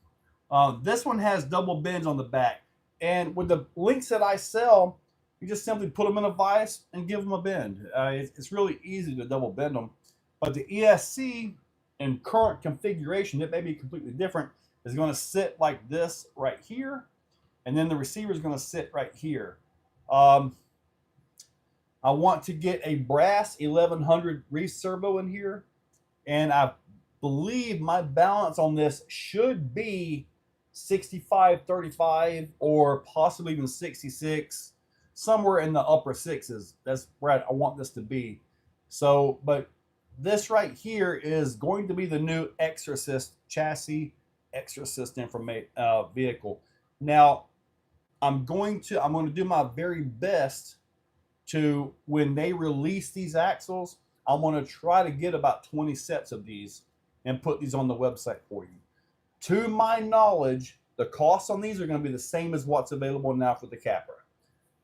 This one has double bends on the back. And with the links that I sell, you just simply put them in a vise and give them a bend. It's really easy to double bend them. But the ESC in current configuration, it may be completely different, is going to sit like this right here. And then the receiver is going to sit right here. I want to get a brass 1100 Reese servo in here. And I believe my balance on this should be 65-35 or possibly even 66. somewhere in the upper sixes. That's where I want this to be. So, but this right here is going to be the new Exorcist chassis, Exorcist vehicle. Now, I'm going to do my very best to, when they release these axles, I want to try to get about 20 sets of these and put these on the website for you. To my knowledge, the costs on these are going to be the same as what's available now for the Capra.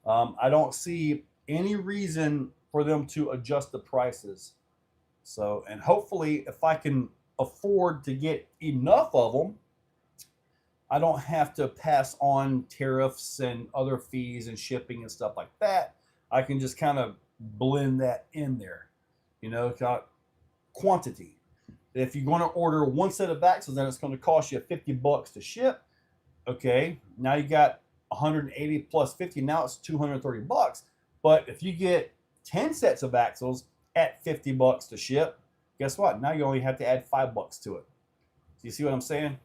I don't see any reason for them to adjust the prices. So, and hopefully, if I can afford to get enough of them, I don't have to pass on tariffs and other fees and shipping and stuff like that. I can just kind of blend that in there, you know, quantity. If you're going to order one set of axles, then it's going to cost you $50 to ship. Okay, now you got 180 plus 50. Now it's $230. But if you get 10 sets of axles at $50 to ship, guess what? Now you only have to add $5 to it. Do you see what I'm saying?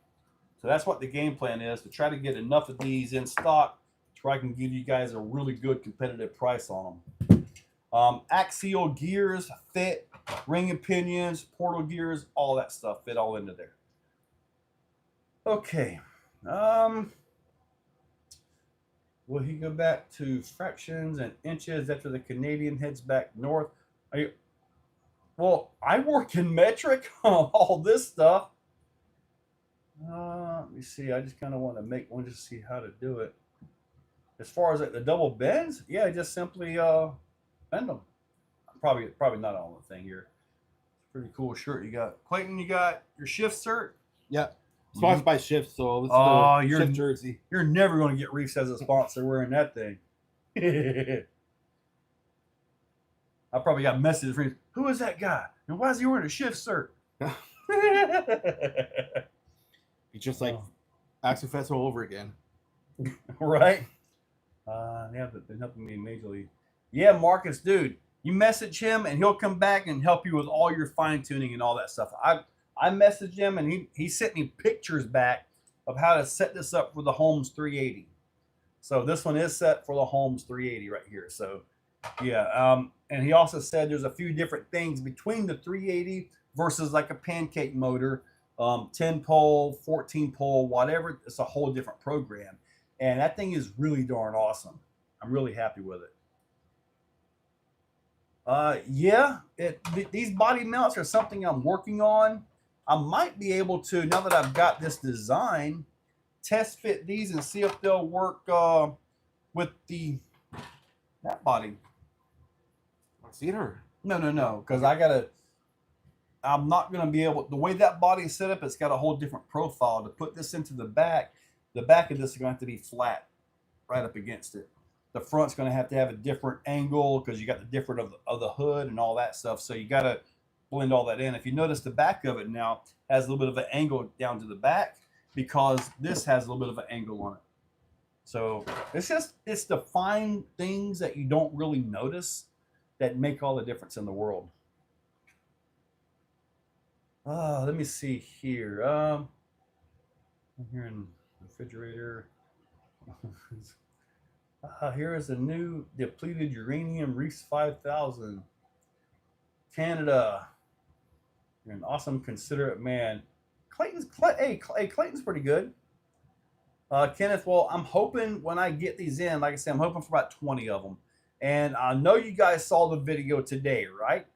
So that's what the game plan is, to try to get enough of these in stock to where I can give you guys a really good competitive price on them. Axial gears fit, ring and pinions, portal gears, all that stuff fit all into there. Okay. Will he go back to fractions and inches after the Canadian heads back north? Well, I work in metric on all this stuff. Let me see. I just kind of want to make one just to see how to do it. As far as like the double bends, yeah, just simply bend them. Probably not on the thing here. Pretty cool shirt you got. Clayton, you got your shift cert? Yeah. Sponsored by Shift, so this is the Shift jersey. You're never going to get Reese as a sponsor wearing that thing. I probably got messages from who is that guy? And why is he wearing a Shift shirt? It's just like Exo Fest all over again. Right? Yeah, they've been helping me majorly. Yeah, Marcus, dude, you message him and he'll come back and help you with all your fine tuning and all that stuff. I messaged him and he sent me pictures back of how to set this up for the Holmes 380. So this one is set for the Holmes 380 right here. So yeah, and he also said there's a few different things between the 380 versus like a pancake motor, 10 pole, 14 pole, whatever. It's a whole different program. And that thing is really darn awesome. I'm really happy with it. Yeah, these body mounts are something I'm working on. I might be able to, now that I've got this design, test fit these and see if they'll work with that body. See it or? No, because I'm not going to be able, the way that body is set up, it's got a whole different profile. To put this into the back of this is going to have to be flat right up against it. The front's going to have a different angle because you got the different of the hood and all that stuff. So you got to blend all that in. If you notice, the back of it now has a little bit of an angle down to the back because this has a little bit of an angle on it. So it's the fine things that you don't really notice that make all the difference in the world. Let me see here. I'm here in the refrigerator. Here is a new depleted uranium Reese 5000. Canada. You're an awesome, considerate man. Clayton's pretty good. Kenneth, well, I'm hoping when I get these in, like I said, I'm hoping for about 20 of them. And I know you guys saw the video today, right?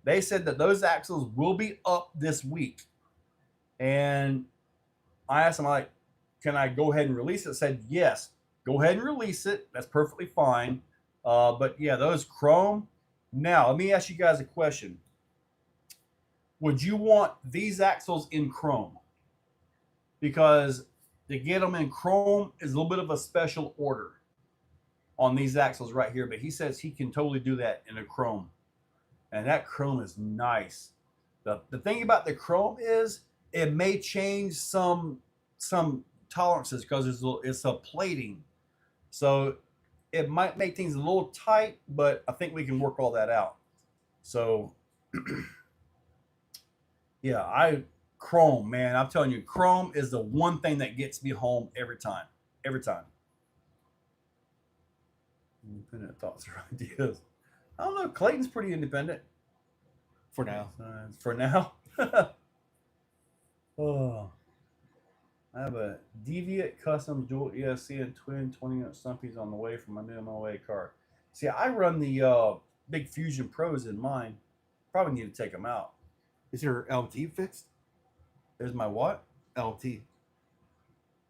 They said that those axles will be up this week. And I asked them, like, can I go ahead and release it? Said, yes, go ahead and release it. That's perfectly fine. But yeah, those chrome. Now, let me ask you guys a question. Would you want these axles in chrome? Because to get them in chrome is a little bit of a special order on these axles right here. But he says he can totally do that in a chrome. And that chrome is nice. The thing about the chrome is it may change some tolerances because it's a plating. So it might make things a little tight, but I think we can work all that out. So yeah, chrome, man, I'm telling you, chrome is the one thing that gets me home every time. Every time. Independent thoughts or ideas. I don't know. Clayton's pretty independent For now. for now. Oh, I have a Deviant Customs Dual ESC and Twin 20-inch stumpies on the way from my new MOA car. See, I run the big Fusion Pros in mine. Probably need to take them out. Is your LT fixed? There's my what? LT.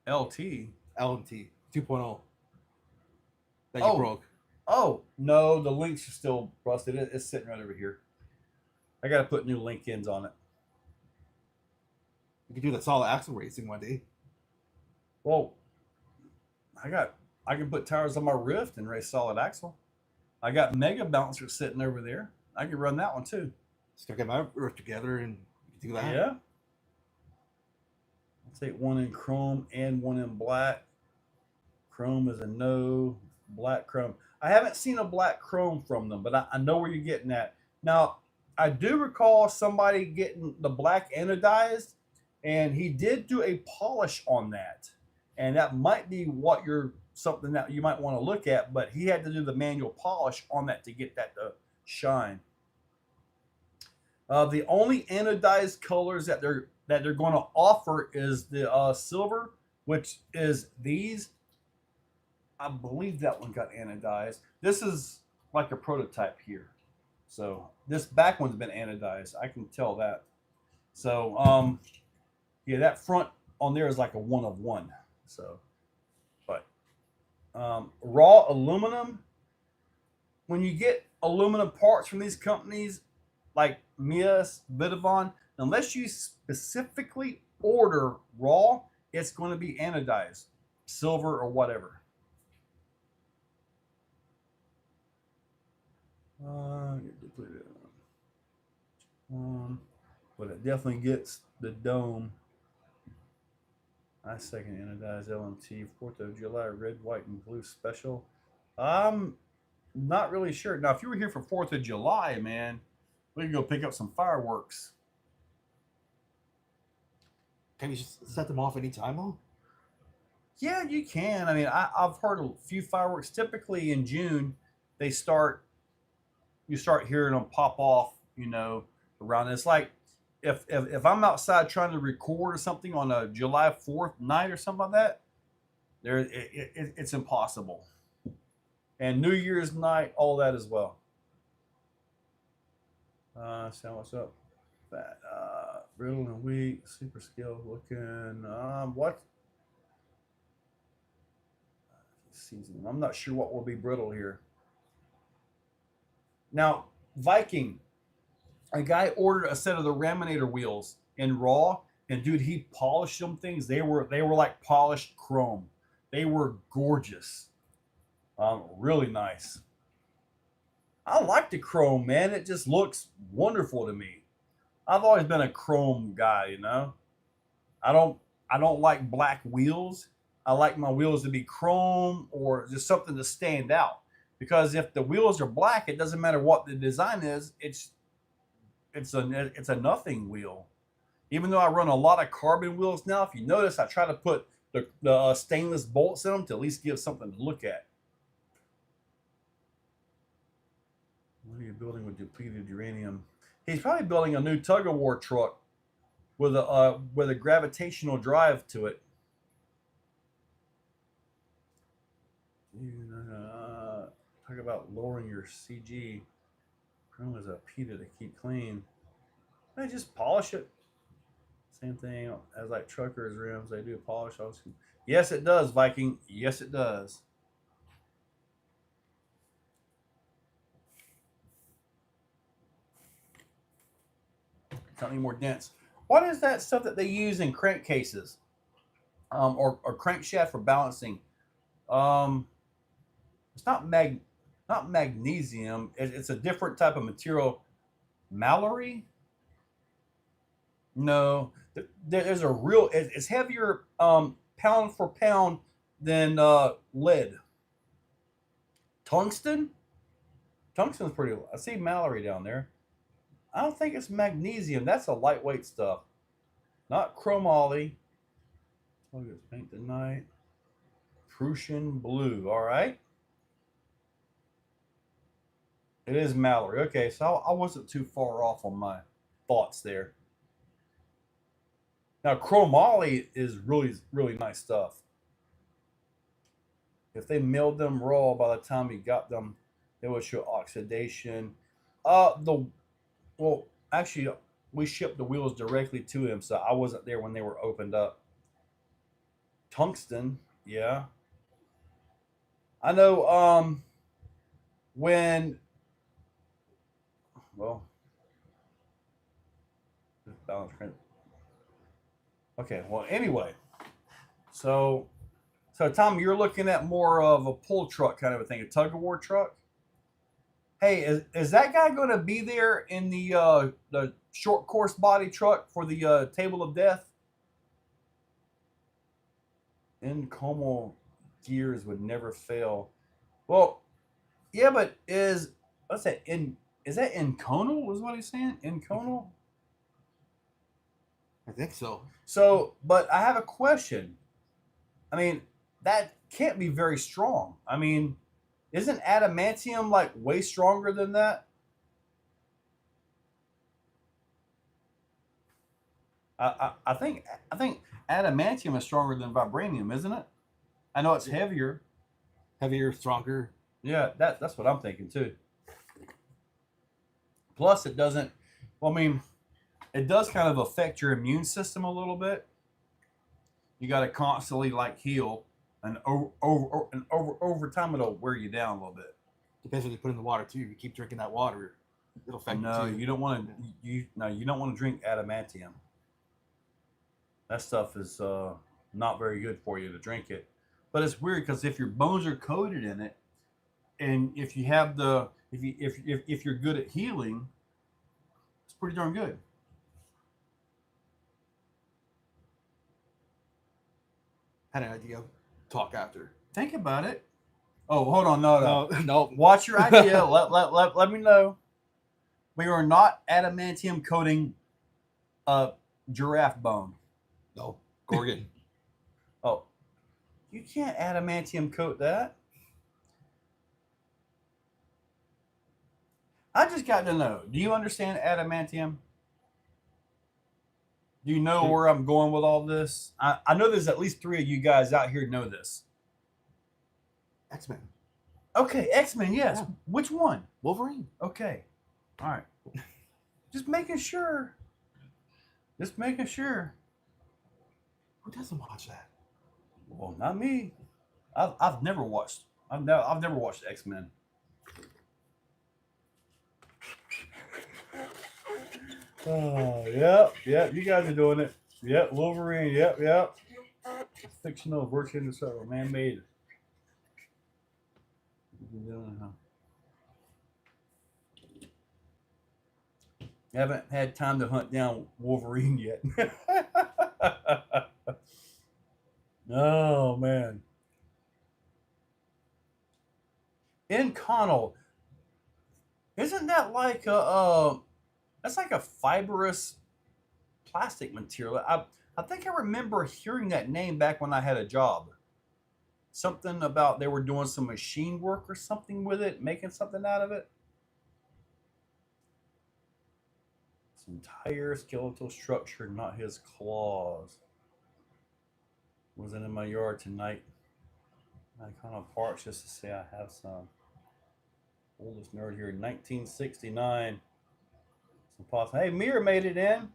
LT. LT 2.0. That you Oh. broke. Oh, no, the links are still busted. It's sitting right over here. I got to put new link ins on it. You could do that solid axle racing one day. Well, I can put tires on my Rift and race solid axle. I got Mega Bouncer sitting over there. I can run that one too. Just gotta get my roof together and do that. Yeah. I'll take one in chrome and one in black. Chrome is a no. Black chrome. I haven't seen a black chrome from them, but I know where you're getting at. Now, I do recall somebody getting the black anodized, and he did do a polish on that. And that might be something that you might want to look at, but he had to do the manual polish on that to get that to shine. The only anodized colors that they're going to offer is the silver, which is these. I believe that one got anodized. This is like a prototype here. So this back one's been anodized. I can tell that. So yeah, that front on there is like a 1 of 1. So, but raw aluminum. When you get aluminum parts from these companies like Mias, Vidavon, unless you specifically order raw, it's going to be anodized, silver or whatever. But it definitely gets the dome. I second anodized LMT 4th of July red, white, and blue special. I'm not really sure. Now, if you were here for 4th of July, man, we can go pick up some fireworks. Can you just set them off anytime though? Yeah, you can. I mean, I've heard a few fireworks. Typically in June, you start hearing them pop off, around. It's like if I'm outside trying to record or something on a July 4th night or something like that, it's impossible. And New Year's night, all that as well. So what's up? That brittle and weak, super skilled looking. What? Season. I'm not sure what will be brittle here. Now, Viking, a guy ordered a set of the Raminator wheels in raw, and dude, he polished them things. They were like polished chrome. They were gorgeous. Really nice. I like the chrome, man. It just looks wonderful to me. I've always been a chrome guy, I don't like black wheels. I like my wheels to be chrome or just something to stand out. Because if the wheels are black, it doesn't matter what the design is. It's a nothing wheel. Even though I run a lot of carbon wheels now, if you notice, I try to put the stainless bolts in them to at least give something to look at. What are you building with depleted uranium? He's probably building a new tug-of-war truck with a gravitational drive to it. Talk about lowering your CG. Chrome is a PETA to keep clean. I just polish it. Same thing as like truckers' rims. They do polish. Yes, it does, Viking. Yes, it does. Something more dense. What is that stuff that they use in crankcases, or crankshaft for balancing? It's not magnesium. It's a different type of material. Mallory? No, there's a real. It's heavier pound for pound than lead. Tungsten? Tungsten's pretty. I see Mallory down there. I don't think it's magnesium. That's a lightweight stuff. Not chromoly. Paint tonight. Prussian blue. All right. It is Mallory. Okay, so I wasn't too far off on my thoughts there. Now, chromoly is really nice stuff. If they milled them raw, by the time you got them, it would show oxidation. The well, actually, we shipped the wheels directly to him, so I wasn't there when they were opened up. Tungsten, yeah, I know. When well, balance. Okay, well, anyway, so Tom, you're looking at more of a pull truck kind of a thing, a tug of war truck. Hey, is that guy going to be there in the short course body truck for the Table of Death? Incomel gears would never fail. Well, yeah, but what's that in? Is that inconal? Was what he's saying? Inconal? I think so. So, but I have a question. I mean, that can't be very strong. I mean, isn't adamantium like way stronger than that? I think adamantium is stronger than vibranium, isn't it? I know it's heavier. Heavier, stronger. Yeah, that's what I'm thinking too. Plus, it doesn't. Well, I mean, it does kind of affect your immune system a little bit. You got to constantly like heal, and over time it'll wear you down a little bit. Depends what you put in the water too. If you keep drinking that water, it'll affect No, you too. you don't want to. You don't want to drink adamantium. That stuff is not very good for you to drink it. But it's weird because if your bones are coated in it, and if you have the if you're good at healing, it's pretty darn good. Had an idea. Talk after. Think about it. Oh, hold on, no. No. Watch your idea. Let me know. We are not adamantium coating a giraffe bone. No. Gorgon. Oh, you can't adamantium coat that. I just got to know. Do you understand adamantium? Do you know where I'm going with all this? I know there's at least 3 of you guys out here know this. X-Men. Okay, X-Men, yes. Yeah. Which one? Wolverine. Okay. All right. Just making sure. Just making sure. Who doesn't watch that? Well, not me. I've never watched. I've never watched X-Men. Oh, yep. You guys are doing it. Yep, Wolverine. Yep. Fictional version of man-made. Haven't had time to hunt down Wolverine yet. Oh man. Inconel. Isn't that like that's like a fibrous plastic material? I think I remember hearing that name back when I had a job. Something about they were doing some machine work or something with it, making something out of it. His entire skeletal structure, not his claws. Wasn't in my yard tonight. I kind of parts just to say I have some. Oldest nerd here, 1969. Some pots. Hey, Mira made it in.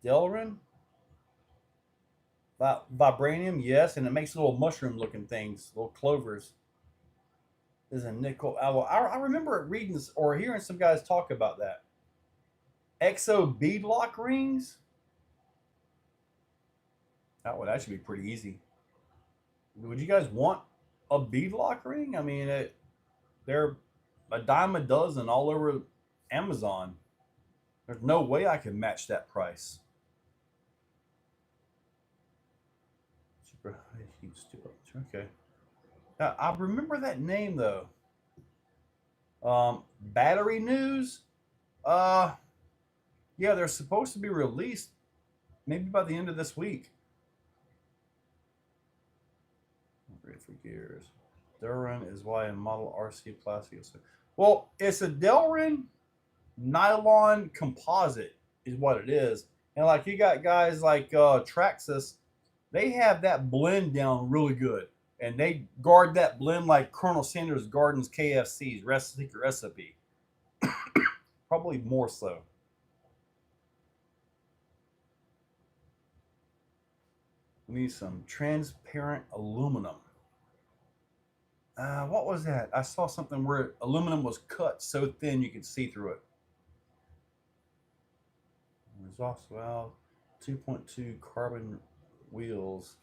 Delrin. Vibranium, yes, and it makes little mushroom-looking things, little clovers. This is a nickel alloy. I remember reading or hearing some guys talk about that. Exo beadlock rings. That would actually be pretty easy. Would you guys want a beadlock ring? I mean, they're a dime a dozen all over Amazon. There's no way I can match that price. Okay. Now, I remember that name though. Battery News. Yeah, they're supposed to be released maybe by the end of this week. Great for gears. Duran is why in model RC plastic. Well, it's a Delrin nylon composite is what it is. And like you got guys like Traxxas, they have that blend down really good. And they guard that blend like Colonel Sanders gardens KFC's recipe. Probably more so. We need some transparent aluminum. What was that? I saw something where aluminum was cut so thin you could see through it. Exhaust valve, 2.2 carbon wheels.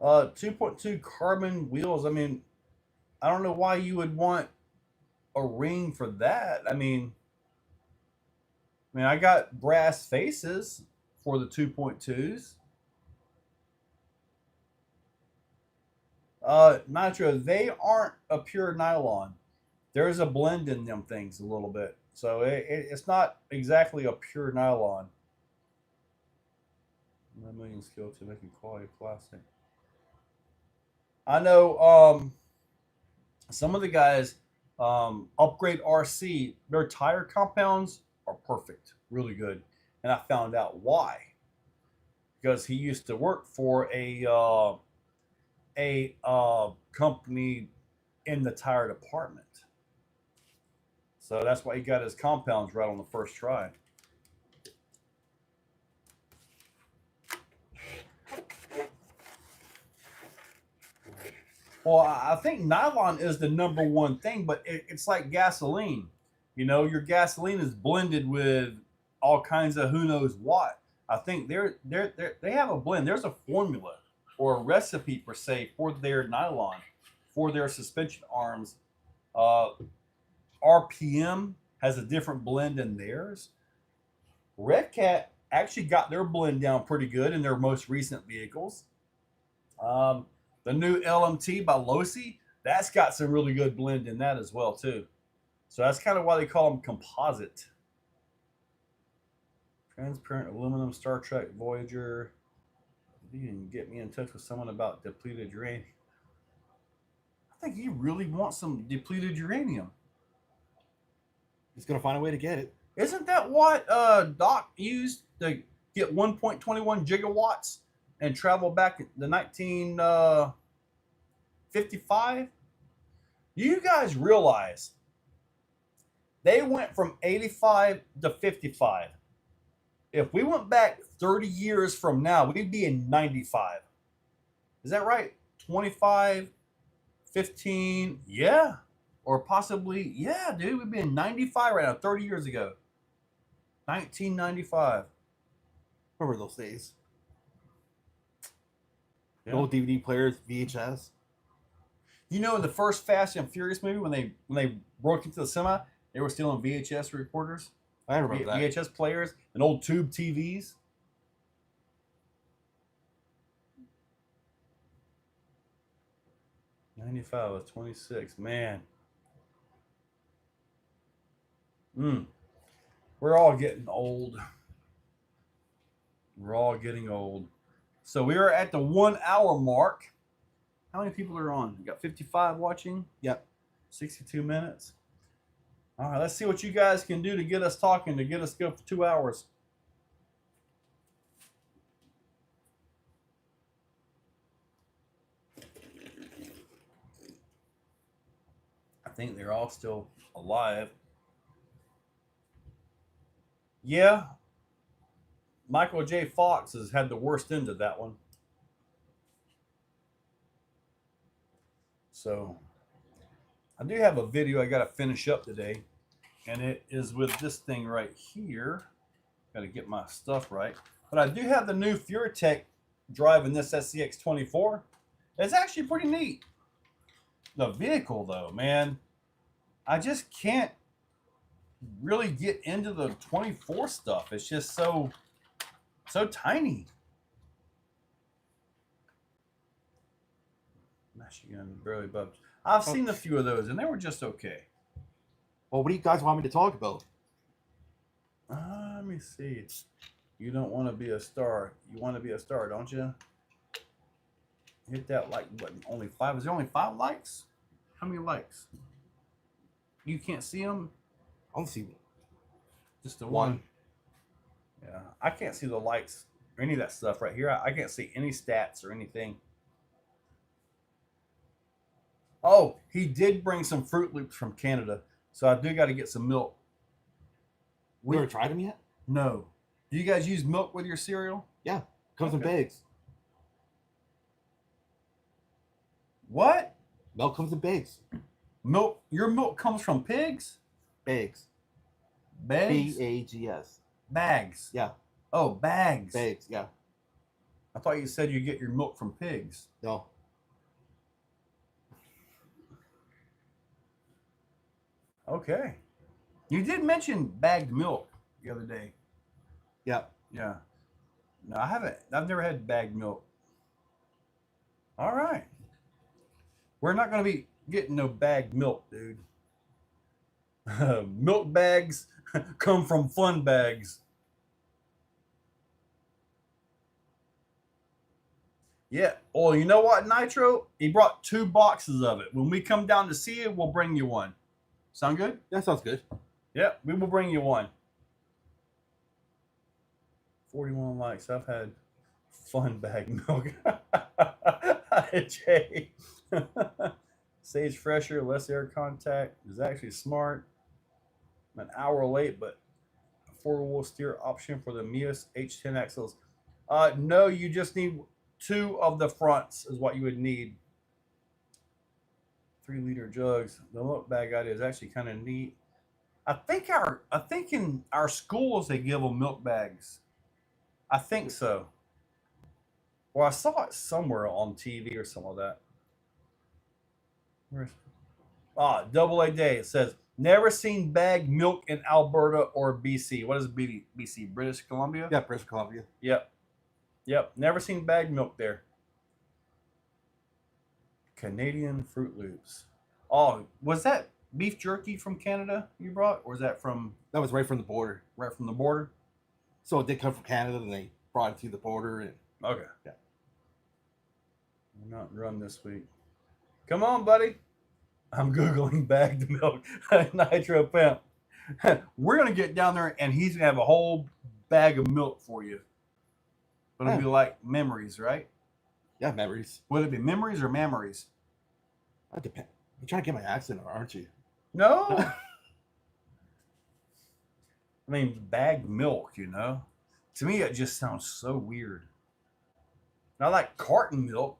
2.2 carbon wheels. I mean, I don't know why you would want a ring for that. I got brass faces for the 2.2s. Nitro, they aren't a pure nylon. There's a blend in them things a little bit. So it's not exactly a pure nylon. 1 million skill to making quality plastic. I know some of the guys, Upgrade RC, their tire compounds are perfect, really good. And I found out why. Because he used to work for a company in the tire department. So that's why he got his compounds right on the first try. Well, I think nylon is the number one thing, but it's like gasoline. You know, your gasoline is blended with all kinds of who knows what. I think they have a blend. There's a formula or a recipe per se for their nylon, for their suspension arms. RPM has a different blend in theirs. Red Cat actually got their blend down pretty good in their most recent vehicles. The new LMT by Losi, that's got some really good blend in that as well too. So that's kind of why they call them composite. Transparent aluminum, Star Trek Voyager. You can get me in touch with someone about depleted uranium. I think he really wants some depleted uranium. He's gonna find a way to get it. Isn't that what Doc used to get 1.21 gigawatts and travel back to 1955? You guys realize they went from 85 to 55. If we went back 30 years from now, we'd be in 95. Is that right? 25, 15, yeah. Or possibly, yeah, dude, we'd be in 95 right now, 30 years ago. 1995. Remember those days? Yeah. Old DVD players, VHS. You know, in the first Fast and Furious movie, when they broke into the semi, they were stealing VHS recorders. I remember that. VHS players and old tube TVs. '95 was 26. Man. We're all getting old. We're all getting old. So we are at the 1 hour mark. How many people are on? We got 55 watching. Yep. 62 minutes. All right, let's see what you guys can do to get us talking, to get us go for 2 hours. I think they're all still alive. Yeah. Michael J. Fox has had the worst end of that one. So I do have a video I got to finish up today, and it is with this thing right here. Got to get my stuff right. But I do have the new FureTech driving this SCX24. It's actually pretty neat. The vehicle, though, man, I just can't really get into the 24 stuff. It's just so tiny. Michigan barely bumped. I've seen a few of those, and they were just okay. Well, what do you guys want me to talk about? Let me see. You don't want to be a star. You want to be a star, don't you? Hit that like button. Only 5. Is there only 5 likes? How many likes? You can't see them. I don't see Just the one. one. Yeah, I can't see the lights or any of that stuff right here. I can't see any stats or anything. Oh, he did bring some Fruit Loops from Canada, so I do got to get some milk. We ever tried them yet? No. Do you guys use milk with your cereal? Yeah, comes in Okay. bags. What? Milk comes in bags. Milk? Your milk comes from pigs? Bags. Bags? B-A-G-S. Bags. Yeah. Oh, bags. Bags. Yeah. I thought you said you get your milk from pigs. No. Okay. You did mention bagged milk the other day. Yeah. Yeah. No, I haven't. I've never had bagged milk. All right. We're not going to be getting no bagged milk, dude. Milk bags come from fun bags. Yeah. Oh, you know what, Nitro? He brought 2 boxes of it. When we come down to see you, we'll bring you one. Sound good? That sounds good. Yeah, we will bring you one. 41 likes. I've had fun bag milk. Jay. Sage fresher, less air contact. Is actually smart. I'm an hour late, but 4-wheel steer option for the Mias H10 axles. No, you just need 2 of the fronts is what you would need. 3-liter jugs. The milk bag idea is actually kind of neat. I think in our schools they give them milk bags. I think so. Well, I saw it somewhere on TV or something like that. Where's double A day. It says never seen bagged milk in Alberta or BC. What is BC? British Columbia? Yeah, British Columbia. Yep. Never seen bagged milk there. Canadian Fruit Loops. Oh, was that beef jerky from Canada you brought, or was that from That was right from the border. right from the border? So it did come from Canada, and they brought it to the border. And Okay. Yeah. We're not run this week. Come on, buddy. I'm Googling bagged milk. Nitro Pimp. We're going to get down there, and he's going to have a whole bag of milk for you. But it'll be like memories, right? yeah, memories. Would it be memories or memories? That depends. You're trying to get my accent, aren't you? No. I mean, bagged milk, To me, it just sounds so weird. I like carton milk,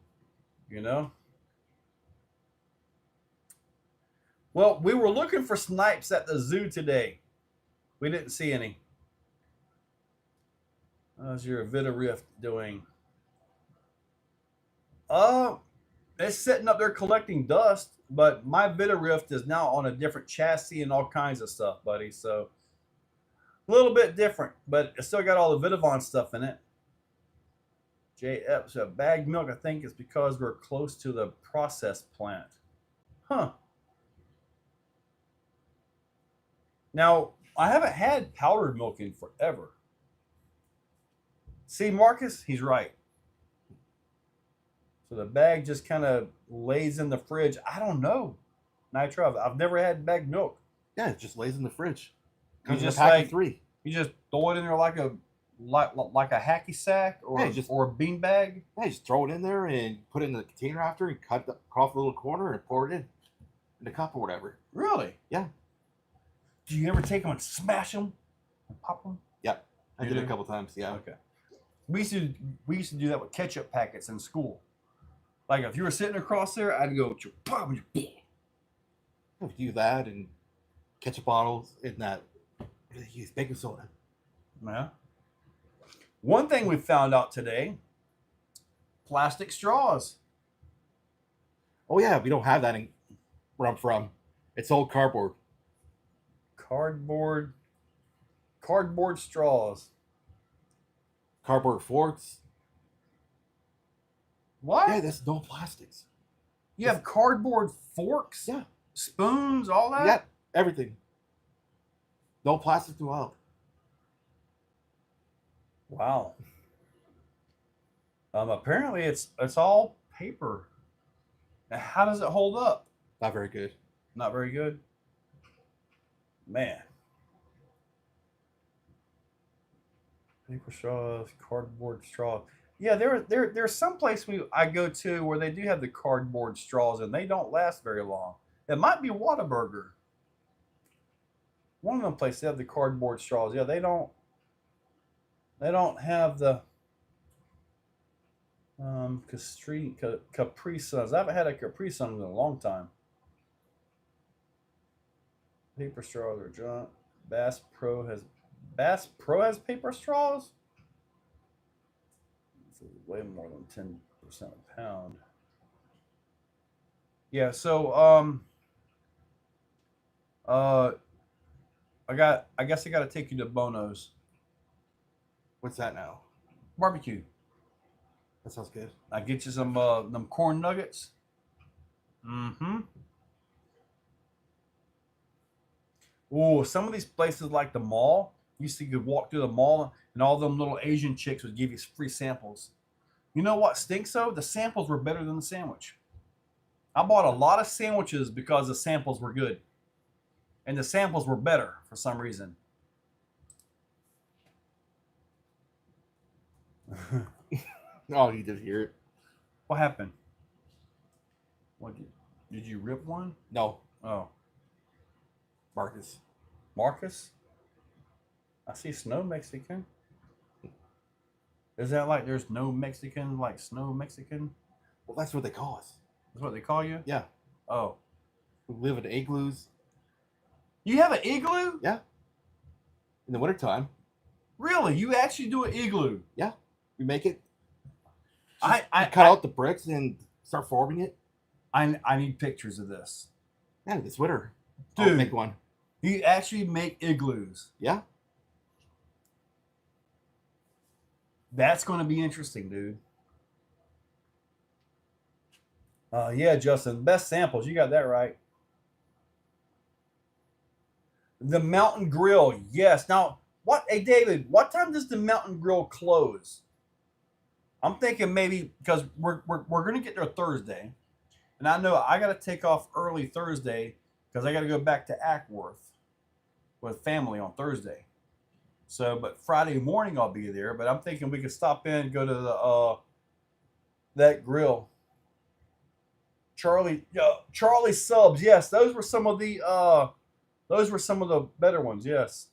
Well, we were looking for snipes at the zoo today. We didn't see any. How's your Vita Rift doing? It's sitting up there collecting dust, but my Vita Rift is now on a different chassis and all kinds of stuff, buddy. So a little bit different, but it still got all the Vitavon stuff in it. JF, so bagged milk, I think, is because we're close to the process plant. Huh. Now, I haven't had powdered milk in forever. See, Marcus, he's right. So the bag just kind of lays in the fridge. I don't know. Nitro, I've never had bagged milk. Yeah, it just lays in the fridge. You Comes in a just pack like of 3. you just throw it in there like a hacky sack or or a bean bag. Yeah, just throw it in there and put it in the container after, and cut off a little corner and pour it in the cup or whatever. Really? Yeah. Do you ever take them and smash them and pop them? Yep, I You did it do? a couple times. Yeah. Okay. We used to do that with ketchup packets in school. Like if you were sitting across there, I'd go pop and Do that and ketchup bottles in that. What do they use? Baking soda. yeah. One thing we found out today: plastic straws. Oh yeah, we don't have that in where I'm from. It's old cardboard. Cardboard straws. Cardboard forks. What? Yeah, that's no plastics. You have cardboard forks? Yeah. Spoons, all that? Yeah, everything. No plastics allowed. Wow. Apparently it's all paper. Now, how does it hold up? Not very good. Not very good. Man. Paper straws, cardboard straws. Yeah, there's some place I go to where they do have the cardboard straws and they don't last very long. It might be Whataburger. One of them places they have the cardboard straws. Yeah, they don't have the Capri Suns. I haven't had a Capri Sun in a long time. Paper straws are junk. Bass Pro has paper straws. This is way more than 10% a pound. Yeah, so uh I guess I gotta take you to Bono's What's that now? barbecue. That sounds good. I get you some them corn nuggets. Mm-hmm. Oh, some of these places like the mall, you used to could walk through the mall and all them little Asian chicks would give you free samples. You know what stinks though? The samples were better than the sandwich. I bought a lot of sandwiches because the samples were good. And the samples were better for some reason. Oh, you did hear it. What happened? What did you rip one? No, Oh, Marcus. Marcus? I see Snow Mexican. Is that like there's no Mexican like Snow Mexican? Well, that's what they call us. That's what they call you? Yeah. Oh. We live in igloos. You have an igloo? Yeah. In the wintertime. Really? You actually do an igloo? Yeah. We make it. I cut out the bricks and start forming it. I need pictures of this. Yeah, this winter. Dude. I'll make one. You actually make igloos? Yeah. That's going to be interesting, dude. Yeah, Justin. Best samples. You got that right. The Mountain Grill. Yes. Now, what? Hey, David, what time does the Mountain Grill close? I'm thinking maybe because we're going to get there Thursday. And I know I got to take off early Thursday because I got to go back to Ackworth with family on Thursday. So, but Friday morning I'll be there. But I'm thinking we could stop in and go to the that grill. Charlie subs. Yes, those were some of the better ones. Yes.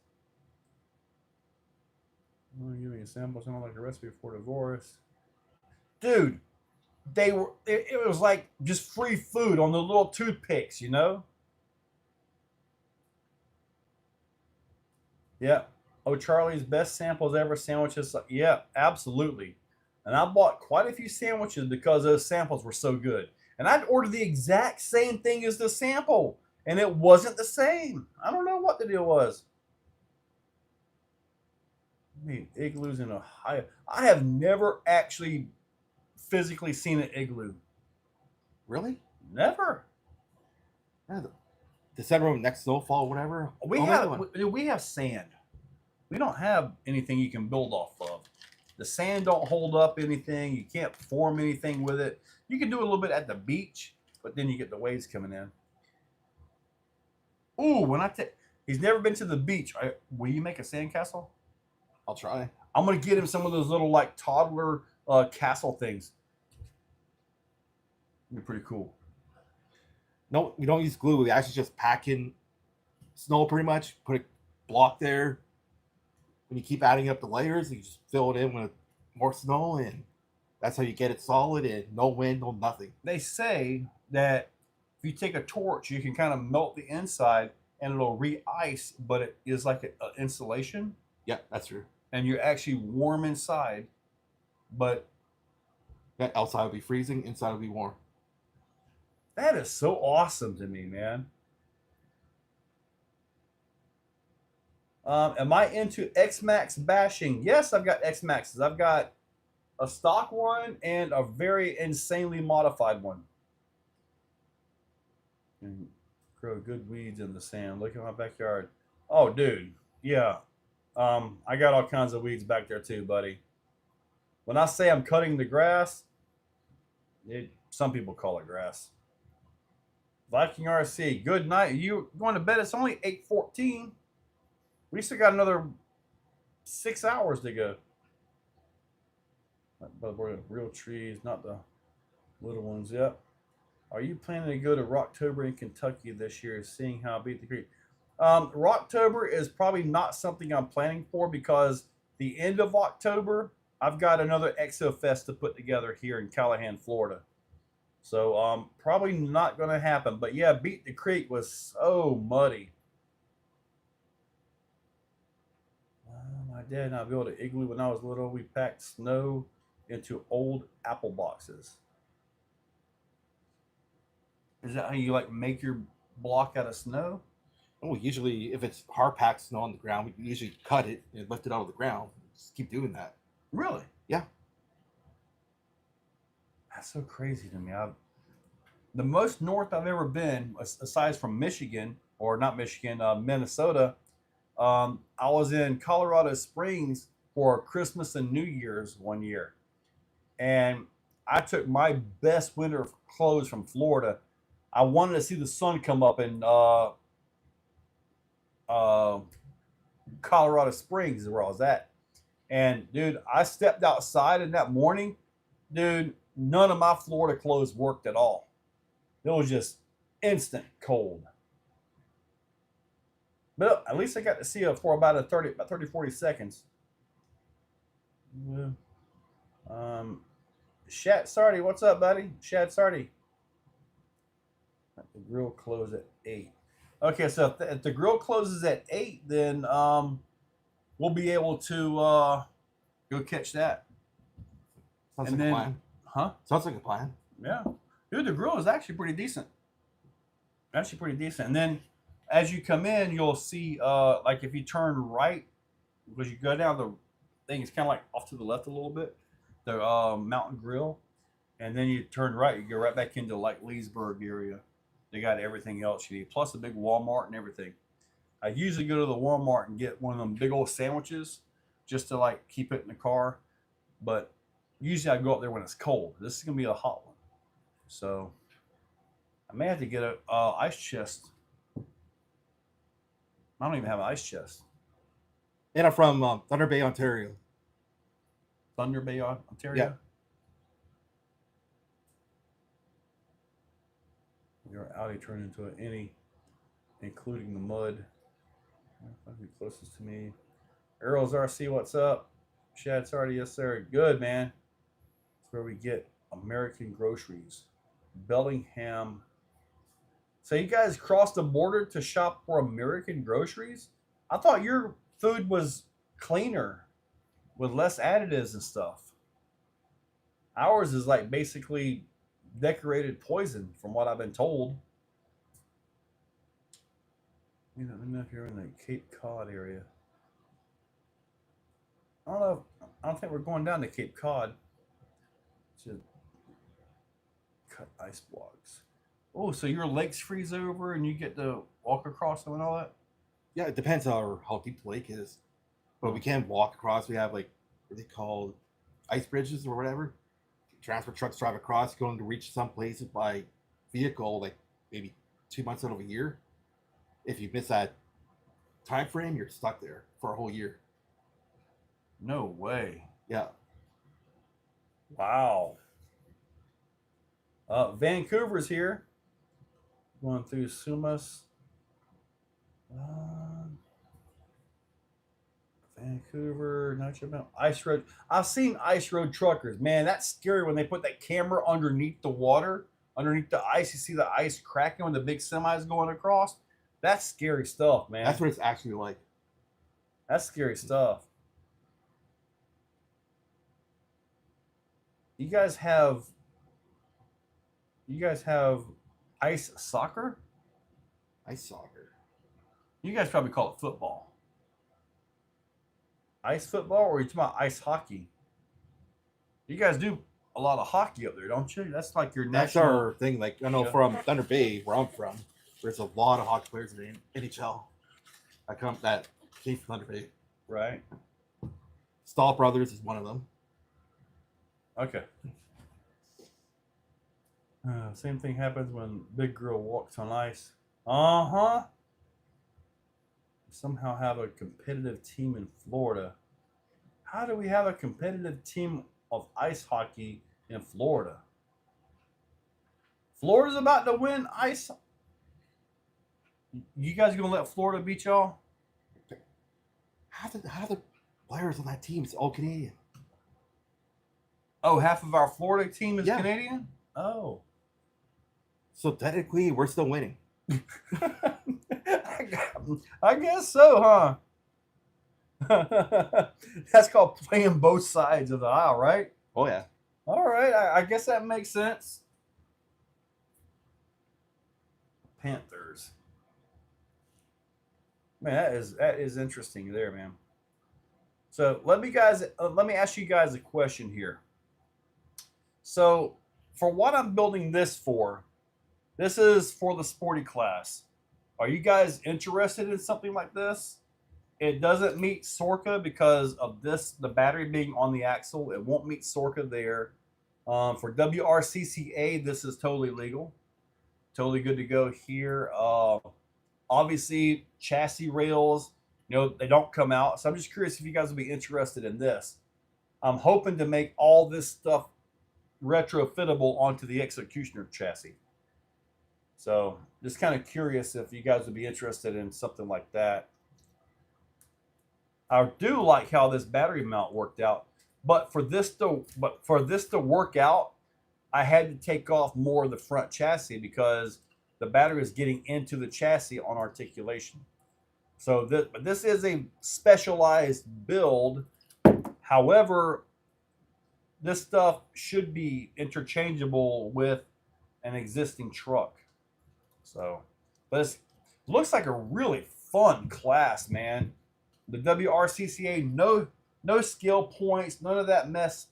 Give me a sample. Sound like a recipe for divorce, dude. They were. It was like just free food on the little toothpicks, you know. Yeah. Oh, Charlie's best samples ever sandwiches. Yeah, absolutely. And I bought quite a few sandwiches because those samples were so good. And I'd order the exact same thing as the sample, and it wasn't the same. I don't know what the deal was. I mean, igloos in Ohio. I have never actually physically seen an igloo. Really? Never. Yeah, December next snowfall, whatever. We have sand. We don't have anything you can build off of. The sand don't hold up anything. You can't form anything with it. You can do a little bit at the beach, but then you get the waves coming in. Ooh, he's never been to the beach. Will you make a sandcastle? I'll try. I'm gonna get him some of those little like toddler castle things. It'd be pretty cool. No, we don't use glue. We actually just pack in snow pretty much. Put a block there. When you keep adding up the layers, you just fill it in with more snow, and that's how you get it solid and no wind, no nothing. They say that if you take a torch, you can kind of melt the inside and it'll re-ice, but it is like an insulation. Yeah, that's true. And you're actually warm inside, but yeah, outside will be freezing, inside will be warm. That is so awesome to me, man. Am I into X-Max bashing? Yes, I've got X-Maxes. I've got a stock one and a very insanely modified one. And grow good weeds in the sand. Look at my backyard. Oh, dude. Yeah. I got all kinds of weeds back there too, buddy. When I say I'm cutting the grass, some people call it grass. Viking RC, good night. You going to bed? It's only 8:14. We still got another 6 hours to go. But we're real trees, not the little ones. Yep. Are you planning to go to Rocktober in Kentucky this year, seeing how I beat the creek? Rocktober is probably not something I'm planning for because the end of October, I've got another Exo Fest to put together here in Callahan, Florida. So probably not going to happen. But yeah, Beat the Creek was so muddy. My dad and I built an igloo when I was little. We packed snow into old apple boxes. Is that how you like make your block out of snow? Oh, usually if it's hard packed snow on the ground, we usually cut it and lift it out of the ground. Just keep doing that. Really? Yeah. That's so crazy to me. The most north I've ever been, aside from Michigan, or not Michigan, Minnesota, I was in Colorado Springs for Christmas and New Year's one year. And I took my best winter clothes from Florida. I wanted to see the sun come up in Colorado Springs is where I was at. And dude, I stepped outside in that morning. Dude, none of my Florida clothes worked at all. It was just instant cold. But at least I got to see it for about 30, 40 seconds. Yeah. Shat Sardi, what's up, buddy? Shad Sardi. The grill closed at 8. Okay, so if the grill closes at 8, then we'll be able to go catch that. Sounds and like then, a plan. Huh? Sounds like a plan. Yeah. Dude, the grill is actually pretty decent. Actually pretty decent. And then as you come in, you'll see like if you turn right, because you go down the thing, it's kind of like off to the left a little bit, the Mountain Grill. And then you turn right, you go right back into like Leesburg area. They got everything else you need, plus a big Walmart and everything. I usually go to the Walmart and get one of them big old sandwiches just to like keep it in the car. But usually I go up there when it's cold. This is gonna be a hot one, so I may have to get a ice chest. I don't even have an ice chest. And I'm from Thunder Bay, Ontario. Thunder Bay, Ontario. Yeah. Your Audi turned into an innie, including the mud. Be closest to me. Earl's RC, what's up? Shad Sardi, yes sir. Good man. That's where we get American groceries. Bellingham. So you guys crossed the border to shop for American groceries? I thought your food was cleaner with less additives and stuff. Ours is like basically decorated poison, from what I've been told. You know, I don't know if you're in the Cape Cod area. I don't know. I don't think we're going down to Cape Cod to cut ice blocks. Oh, so your lakes freeze over and you get to walk across them and all that? Yeah, it depends on how deep the lake is. But we can walk across. We have like what they call ice bridges or whatever. Transport trucks drive across, going to reach some places by vehicle, like maybe 2 months out of a year. If you miss that time frame, you're stuck there for a whole year. No way. Yeah. Wow. Vancouver's here. Going through Sumas. Vancouver, Nacho Mountain, Ice Road. I've seen Ice Road truckers. Man, that's scary when they put that camera underneath the water, underneath the ice. You see the ice cracking when the big semis going across. That's scary stuff, man. That's what it's actually like. That's scary stuff. You guys have ice soccer? Ice soccer. You guys probably call it football. Ice football, or are you talking about ice hockey? You guys do a lot of hockey up there, don't you? That's like your That's national. our thing. Like I know from Thunder Bay, where I'm from, there's a lot of hockey players in the NHL. That came from Thunder Bay. Right. Stahl Brothers is one of them. Okay. Same thing happens when big girl walks on ice. Uh-huh. Somehow have a competitive team in Florida. How do we have a competitive team of ice hockey in Florida? Florida's about to win ice. You guys gonna let Florida beat y'all? How the players on that team is all Canadian? Oh, half of our Florida team is Yeah. Canadian? Oh. So technically, we're still winning. I guess so, huh? That's called playing both sides of the aisle, right? Oh yeah. All right, I guess that makes sense. Panthers. Man, that is interesting there, man. So let me ask you guys a question here. So for what I'm building this for, this is for the sporty class. Are you guys interested in something like this? It doesn't meet Sorka because of this, the battery being on the axle. It won't meet Sorka there. For WRCCA, this is totally legal. Totally good to go here. Obviously, chassis rails, they don't come out. So I'm just curious if you guys would be interested in this. I'm hoping to make all this stuff retrofittable onto the Executioner chassis. So just kind of curious if you guys would be interested in something like that. I do like how this battery mount worked out, but for this to work out, I had to take off more of the front chassis because the battery is getting into the chassis on articulation. So this is a specialized build. However, this stuff should be interchangeable with an existing truck. So, but it looks like a really fun class, man. The WRCCA, no skill points, none of that mess.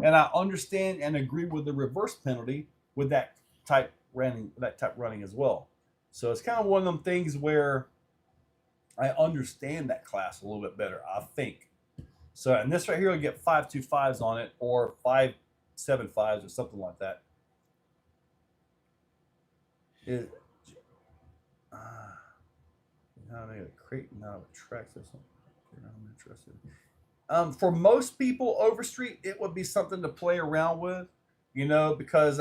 And I understand and agree with the reverse penalty with that type running as well. So it's kind of one of them things where I understand that class a little bit better, I think. So, and this right here will get 5.25s on it or 5.75s or something like that. Now I got a crate now it tracks or something. I'm interested. For most people, Overstreet, it would be something to play around with, because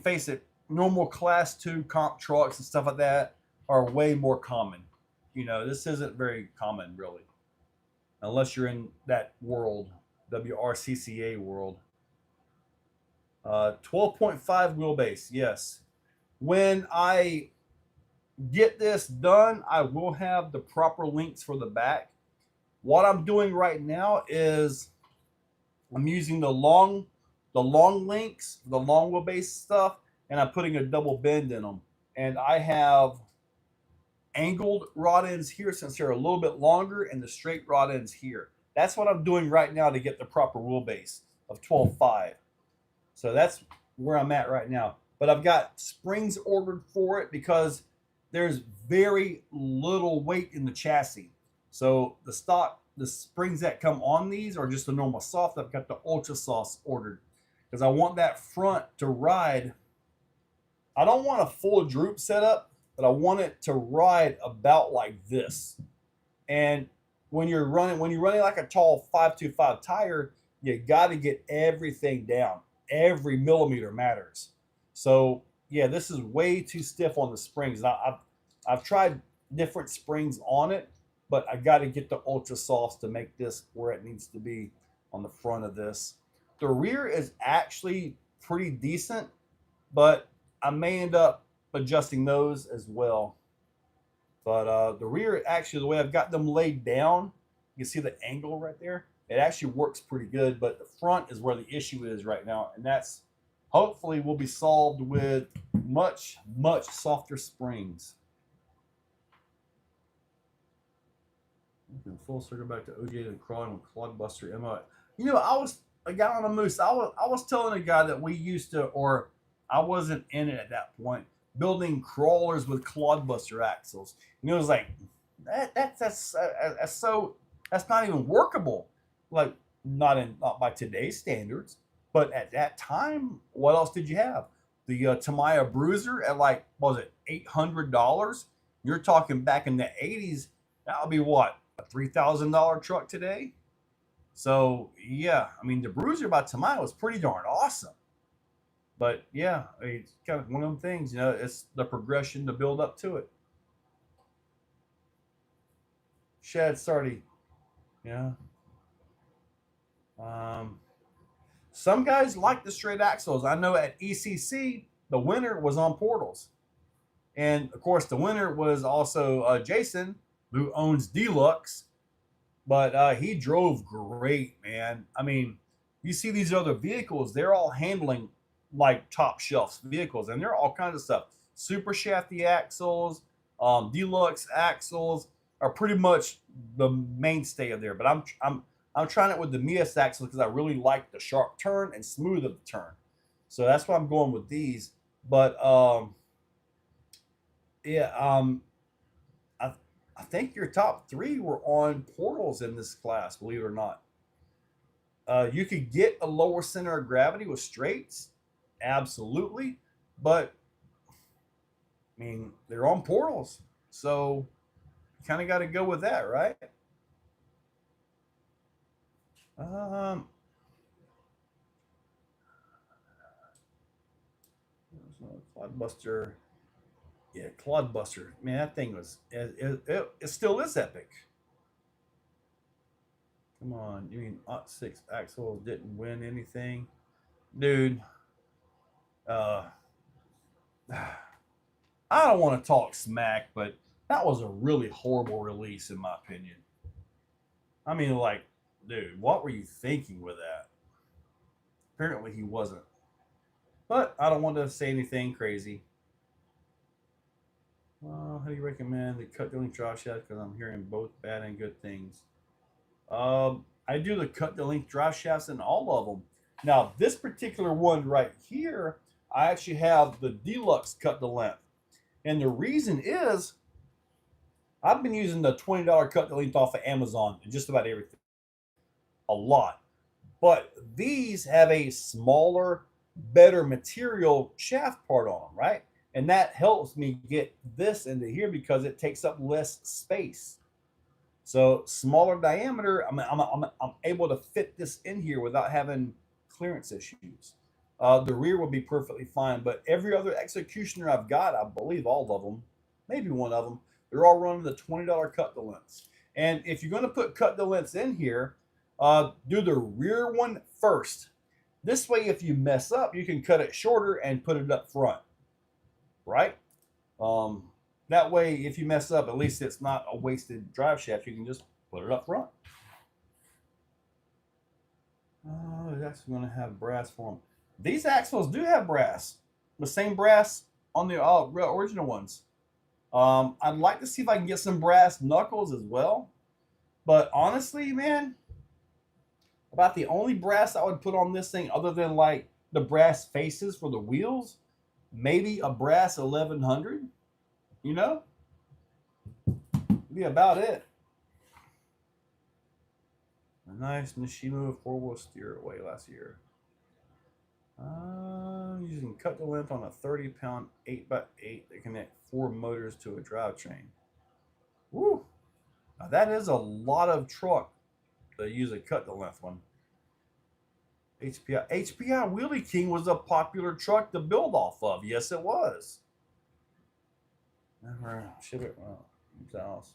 face it, normal class 2 comp trucks and stuff like that are way more common. This isn't very common really, unless you're in that world, WRCCA world. 12.5 wheelbase, yes. When I get this done, I will have the proper links for the back. What I'm doing right now is I'm using the long links, the long wheelbase stuff, and I'm putting a double bend in them. And I have angled rod ends here since they're a little bit longer and the straight rod ends here. That's what I'm doing right now to get the proper wheelbase of 12.5. So that's where I'm at right now. But I've got springs ordered for it because there's very little weight in the chassis. So the springs that come on these are just the normal soft. I've got the ultra soft ordered because I want that front to ride. I don't want a full droop setup, but I want it to ride about like this. And when you're running like a tall 5.25 tire, you got to get everything down. Every millimeter matters. So yeah, this is way too stiff on the springs. I've tried different springs on it, but I got to get the ultra softs to make this where it needs to be on the front of this. The rear is actually pretty decent, but I may end up adjusting those as well. But the rear, actually, the way I've got them laid down, you can see the angle right there. It actually works pretty good, but the front is where the issue is right now, and that's hopefully will be solved with much, much softer springs. Full circle back to OJ and crawling with Clodbuster MO. I was a guy on a moose. I was telling a guy that we used to, or I wasn't in it at that point, building crawlers with Clodbuster axles. It was like that's not even workable. Like not by today's standards. But at that time, what else did you have? The Tamiya Bruiser at like, what was it, $800? You're talking back in the 80s, that would be what, a $3,000 truck today? So, yeah, I mean, the Bruiser by Tamiya was pretty darn awesome. But yeah, it's kind of one of them things, it's the progression to build up to it. Shad Sardi, yeah. Some guys like the straight axles. I know at ECC, the winner was on Portals. And of course, the winner was also Jason, who owns Deluxe. But he drove great, man. I mean, you see these other vehicles, they're all handling like top shelf vehicles, and they're all kinds of stuff. Super shafty axles, deluxe axles are pretty much the mainstay of there. But I'm trying it with the Mias axle because I really like the sharp turn and smooth of the turn. So that's why I'm going with these. But yeah, I think your top three were on Portals in this class, believe it or not. You could get a lower center of gravity with straights, absolutely. But I mean, they're on Portals, so you kind of got to go with that, right? Clodbuster. Yeah, Clodbuster. Man, that thing was, it still is epic. Come on. You mean Ot 6 Axles didn't win anything? Dude, uh, I don't want to talk smack, but that was a really horrible release, in my opinion. I mean, like, dude, what were you thinking with that? Apparently, he wasn't. But I don't want to say anything crazy. How do you recommend the cut the link drive shaft? Because I'm hearing both bad and good things. I do the cut the link drive shafts in all of them. Now, this particular one right here, I actually have the deluxe cut the length. And the reason is I've been using the $20 cut the length off of Amazon and just about everything. A lot. But these have a smaller, better material shaft part on them, right? And that helps me get this into here because it takes up less space. So smaller diameter, I'm able to fit this in here without having clearance issues. The rear will be perfectly fine, but every other executioner I've got, I believe all of them, maybe one of them, they're all running the $20 cut the lengths. And if you're going to put cut the lengths in here, do the rear one first. This way, if you mess up, you can cut it shorter and put it up front, right? That way, if you mess up, at least it's not a wasted drive shaft. You can just put it up front. That's going to have brass for them. These axles do have brass. The same brass on the original ones. I'd like to see if I can get some brass knuckles as well. But honestly, man, about the only brass I would put on this thing other than like the brass faces for the wheels, maybe a brass 1100, be about it. A nice Nishima 4-wheel steer away last year. Using cut the length on a 30-pound 8x8 that connect 4 motors to a drivetrain. Woo! Now that is a lot of truck to use a cut the length one. HPI Wheelie King was a popular truck to build off of. Yes, it was. Never ship it. Well, else.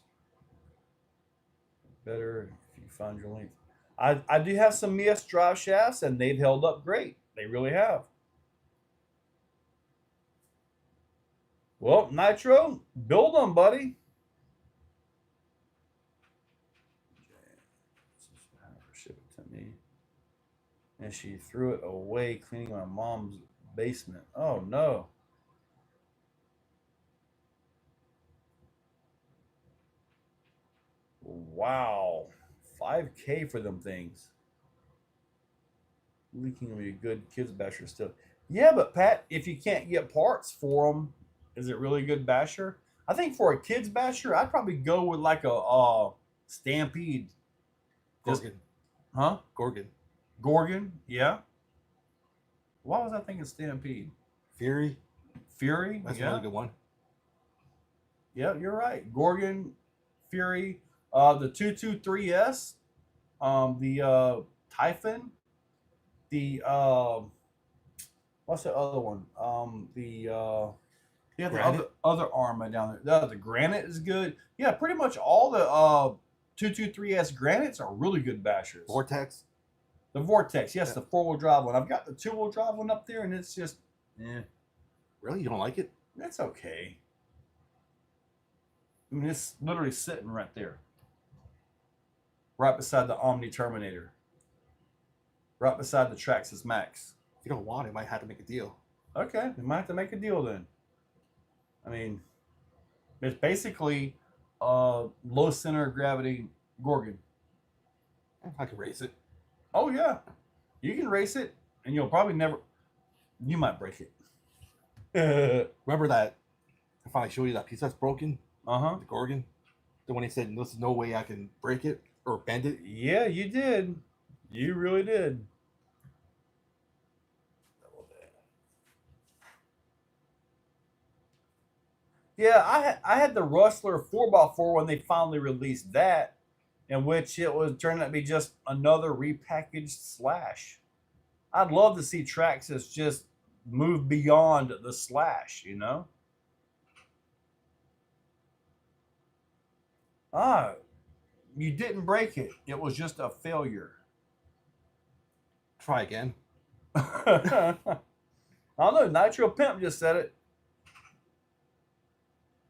Better if you find your length. I do have some Mias drive shafts, and they've held up great. They really have. Well, Nitro, build them, buddy. Ship it to me. And she threw it away cleaning my mom's basement. Oh, no. Wow. $5K for them things. Leaking will be a good kids basher still. Yeah, but Pat, if you can't get parts for them, is it really a good basher? I think for a kids basher, I'd probably go with like a Stampede. Gorgon. Huh? Gorgon. Gorgon, yeah. Why was I thinking Stampede? Fury. Fury? That's Yeah. a really good one. Yeah, you're right. Gorgon, Fury, the 223S, the Typhon, the what's the other one? Yeah, the other armor down there. The Granite is good. Yeah, pretty much all the 223S Granites are really good bashers. Vortex. The Vortex, yes, the 4-wheel drive one. I've got the 2-wheel drive one up there, and it's just, Really, you don't like it? It's okay. I mean, it's literally sitting right there, right beside the Omni Terminator, right beside the Traxxas Max. If you don't want it, might have to make a deal. Okay, we might have to make a deal then. I mean, it's basically low center of gravity Gorgon. I could race it. Oh yeah, you can race it, and you'll probably never. You might break it. Remember that? I finally showed you that piece that's broken. The Gorgon. The one he said, "There's no way I can break it or bend it." Yeah, you did. You really did. Yeah, I had the Rustler 4x4 when they finally released that, in which it was turning out to be just another repackaged Slash. I'd love to see Traxxas just move beyond the Slash, you know? You didn't break it. It was just a failure. Try again. I don't know. Nitro Pimp just said it.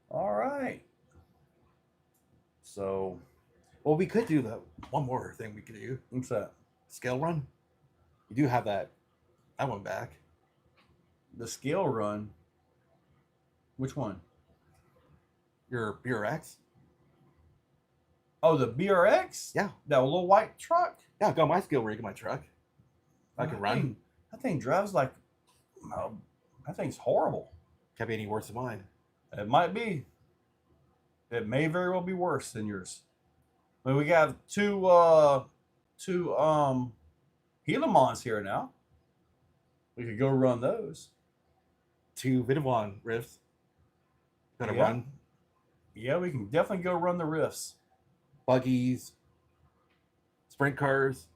All right. So, well, we could do one more thing we could do. What's that? Scale run. You do have that one back. The scale run. Which one? Your BRX. Oh, the BRX? Yeah. That little white truck? Yeah, I got my scale rig in my truck. I can run. That thing drives like, that thing's horrible. Can't be any worse than mine. It might be. It may very well be worse than yours. But we got two Helimons here now. We could go run those. 2 Vidavon riffs. Gotta run. Yeah, we can definitely go run the riffs. Buggies. Sprint cars.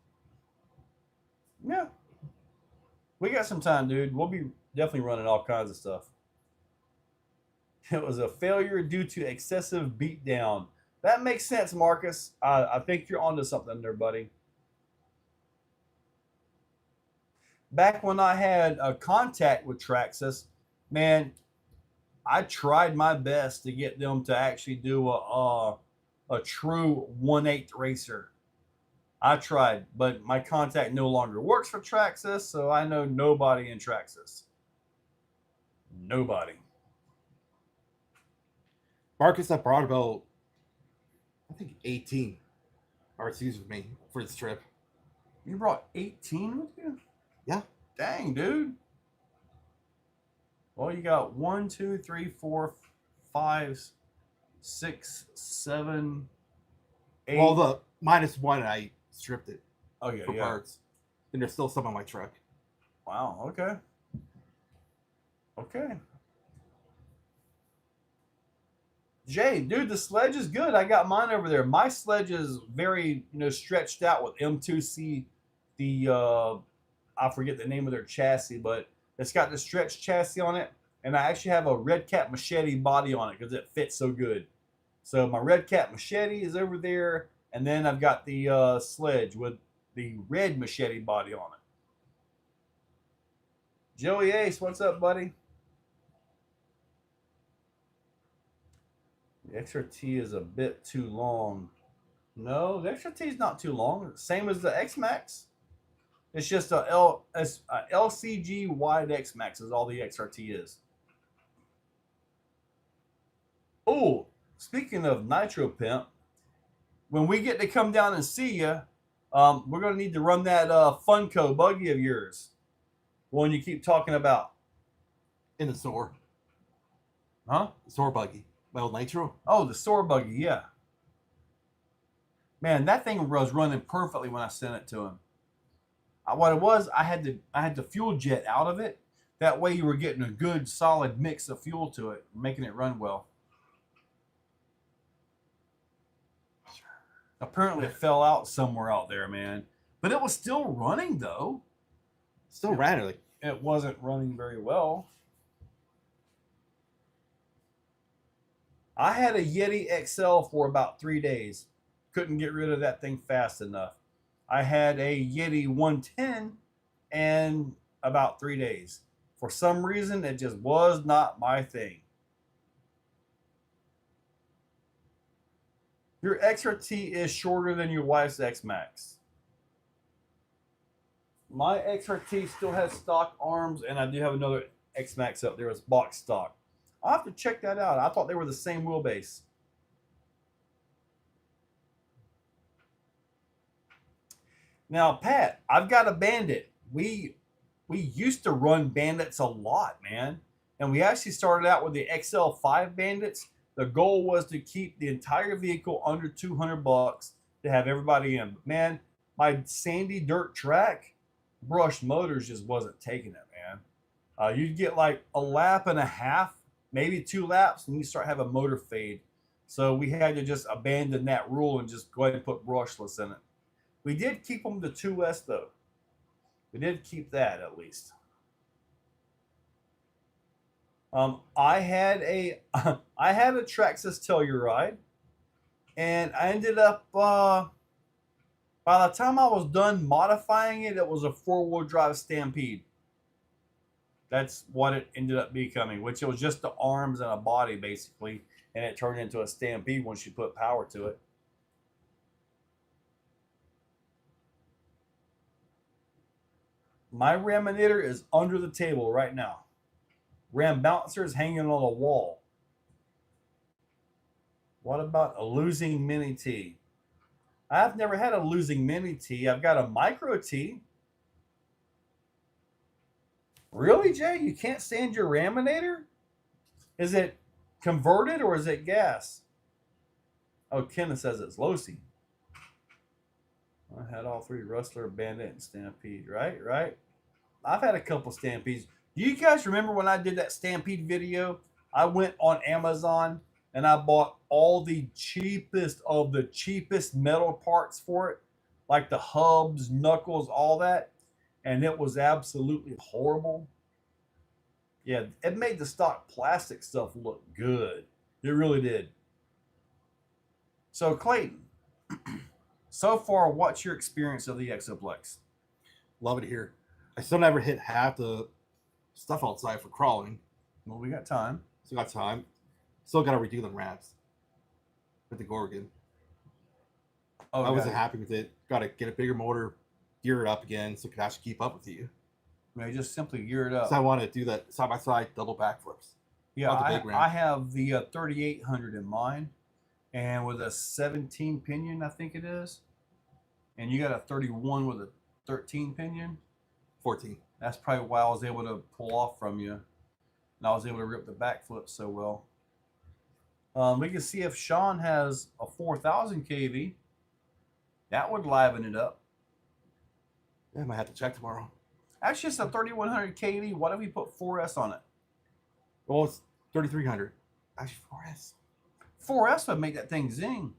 Yeah. We got some time, dude. We'll be definitely running all kinds of stuff. It was a failure due to excessive beatdown. That makes sense, Marcus. I think you're onto something there, buddy. Back when I had a contact with Traxxas, man, I tried my best to get them to actually do a true 1/8 racer. I tried, but my contact no longer works for Traxxas, so I know nobody in Traxxas. Nobody. Marcus, I brought about, I think, 18 RCs with me for this trip. You brought 18 with you? Yeah. Dang, dude. Well, you got 1, 2, 3, 4, 5, 6, 7, 8. Well, the -1, I stripped it for parts. And there's still some on my truck. Wow, okay. Okay. Jay, dude, the sledge is good. I got mine over there. My sledge is very, stretched out with M2C. I forget the name of their chassis, but it's got the stretched chassis on it. And I actually have a Red Cat Machete body on it because it fits so good. So my Red Cat Machete is over there. And then I've got the sledge with the red Machete body on it. Joey Ace, what's up, buddy? The XRT is a bit too long. No, the XRT is not too long. Same as the X-Max. It's just a LCG wide X-Max is all the XRT is. Oh, speaking of Nitro Pimp, when we get to come down and see you, we're going to need to run that Funko buggy of yours. One you keep talking about. In the store. Huh? Store buggy. My old Nitro. Oh, the store buggy, yeah. Man, that thing was running perfectly when I sent it to him. What it was, I had the fuel jet out of it. That way you were getting a good solid mix of fuel to it, making it run well. Apparently it fell out somewhere out there, man. But it was still running though. Still ran it. Like, It wasn't running very well. I had a Yeti XL for about 3 days. Couldn't get rid of that thing fast enough. I had a Yeti 110 and about 3 days. For some reason, it just was not my thing. Your XRT is shorter than your wife's X-Max. My XRT still has stock arms, and I do have another X-Max up there. It's box stock. I'll have to check that out. I thought they were the same wheelbase. Now, Pat, I've got a Bandit. We used to run Bandits a lot, man. And we actually started out with the XL5 Bandits. The goal was to keep the entire vehicle under 200 bucks to have everybody in. But man, my sandy dirt track, brushed motors just wasn't taking it, man. You'd get like a lap and a half, maybe 2 laps, and you start having motor fade. So we had to just abandon that rule and just go ahead and put brushless in it. We did keep them to 2S though. We did keep that at least. I had a Traxxas Telluride, and I ended up by the time I was done modifying it, it was a 4-wheel drive Stampede. That's what it ended up becoming, which it was just the arms and a body basically, and it turned into a Stampede once you put power to it. My Raminator is under the table right now. Ram bouncer is hanging on the wall. What about a losing Mini T? I've never had a losing Mini T. I've got a Micro T. Really, Jay? You can't stand your Raminator? Is it converted or is it gas? Oh, Kenneth says it's Losi. I had all 3, Rustler, Bandit, and Stampede. Right. I've had a couple Stampedes. Do you guys remember when I did that Stampede video? I went on Amazon and I bought all the cheapest of the cheapest metal parts for it, like the hubs, knuckles, all that. And it was absolutely horrible. Yeah, it made the stock plastic stuff look good. It really did. So, Clayton, so far, what's your experience of the Exoplex? love it here. I still never hit half the stuff outside for crawling. Well, we got time. Still got time. Still got to redo them wraps with the Gorgon. Oh, I wasn't happy with it. Got to get a bigger motor, gear it up again so it could actually keep up with you. I mean, just simply gear it up. So I want to do that side-by-side double backflips. Yeah, I have the 3800 in mine, and with a 17 pinion, I think it is. And you got a 31 with a 13 pinion. 14. That's probably why I was able to pull off from you, and I was able to rip the backflip so well. We can see if Sean has a 4000 kV. That would liven it up. Yeah, I might have to check tomorrow. Actually, it's a 3100 kV. What if we put 4S on it? Well, it's 3300. Actually, 4S. 4S would make that thing zing.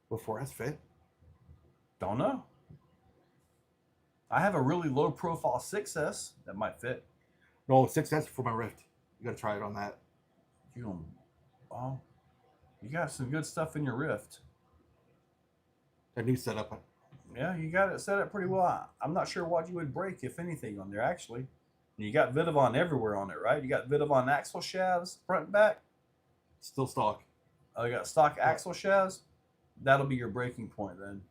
Will 4S fit? Don't know. I have a really low profile 6S that might fit. No, 6S for my Rift. You got to try it on that. You got some good stuff in your Rift. That new setup. Yeah, you got it set up pretty well. I'm not sure what you would break, if anything, on there, actually. You got Vidavon everywhere on it, right? You got Vidavon axle shafts, front and back. Still stock. Oh, you got stock axle shafts? That'll be your breaking point then.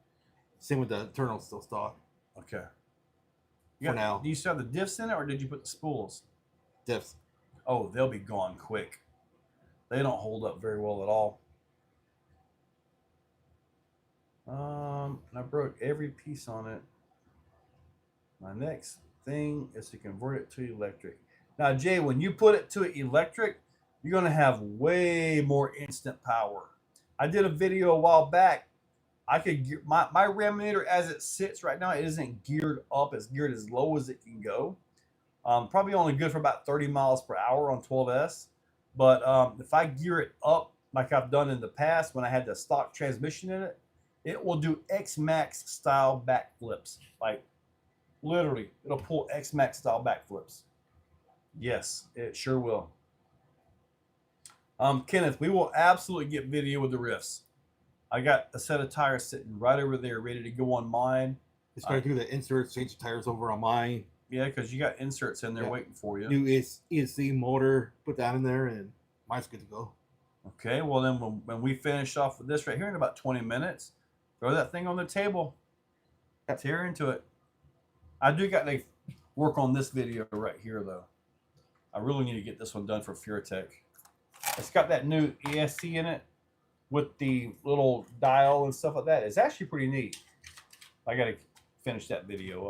Same with the internal, still stock. Okay. For now. Do you still have the diffs in it, or did you put the spools? Diffs. Oh, they'll be gone quick. They don't hold up very well at all. I broke every piece on it. My next thing is to convert it to electric. Now, Jay, when you put it to electric, you're going to have way more instant power. I did a video a while back I could gear, my RAM meter as it sits right now, it isn't geared up. It's geared as low as it can go. Probably only good for about 30 miles per hour on 12S. But if I gear it up like I've done in the past when I had the stock transmission in it, it will do X Max style backflips. Like literally, it'll pull X Max style backflips. Yes, it sure will. Kenneth, we will absolutely get video with the riffs. I got a set of tires sitting right over there, ready to go on mine. It's going to do the inserts, change the tires over on mine. Yeah, because you got inserts in there waiting for you. New ESC motor, put that in there, and mine's good to go. Okay, well then when we finish off with this right here in about 20 minutes, throw that thing on the table. Tear into it. I do got to work on this video right here though. I really need to get this one done for FureTech. It's got that new ESC in it with the little dial and stuff like that. It's actually pretty neat. I got to finish that video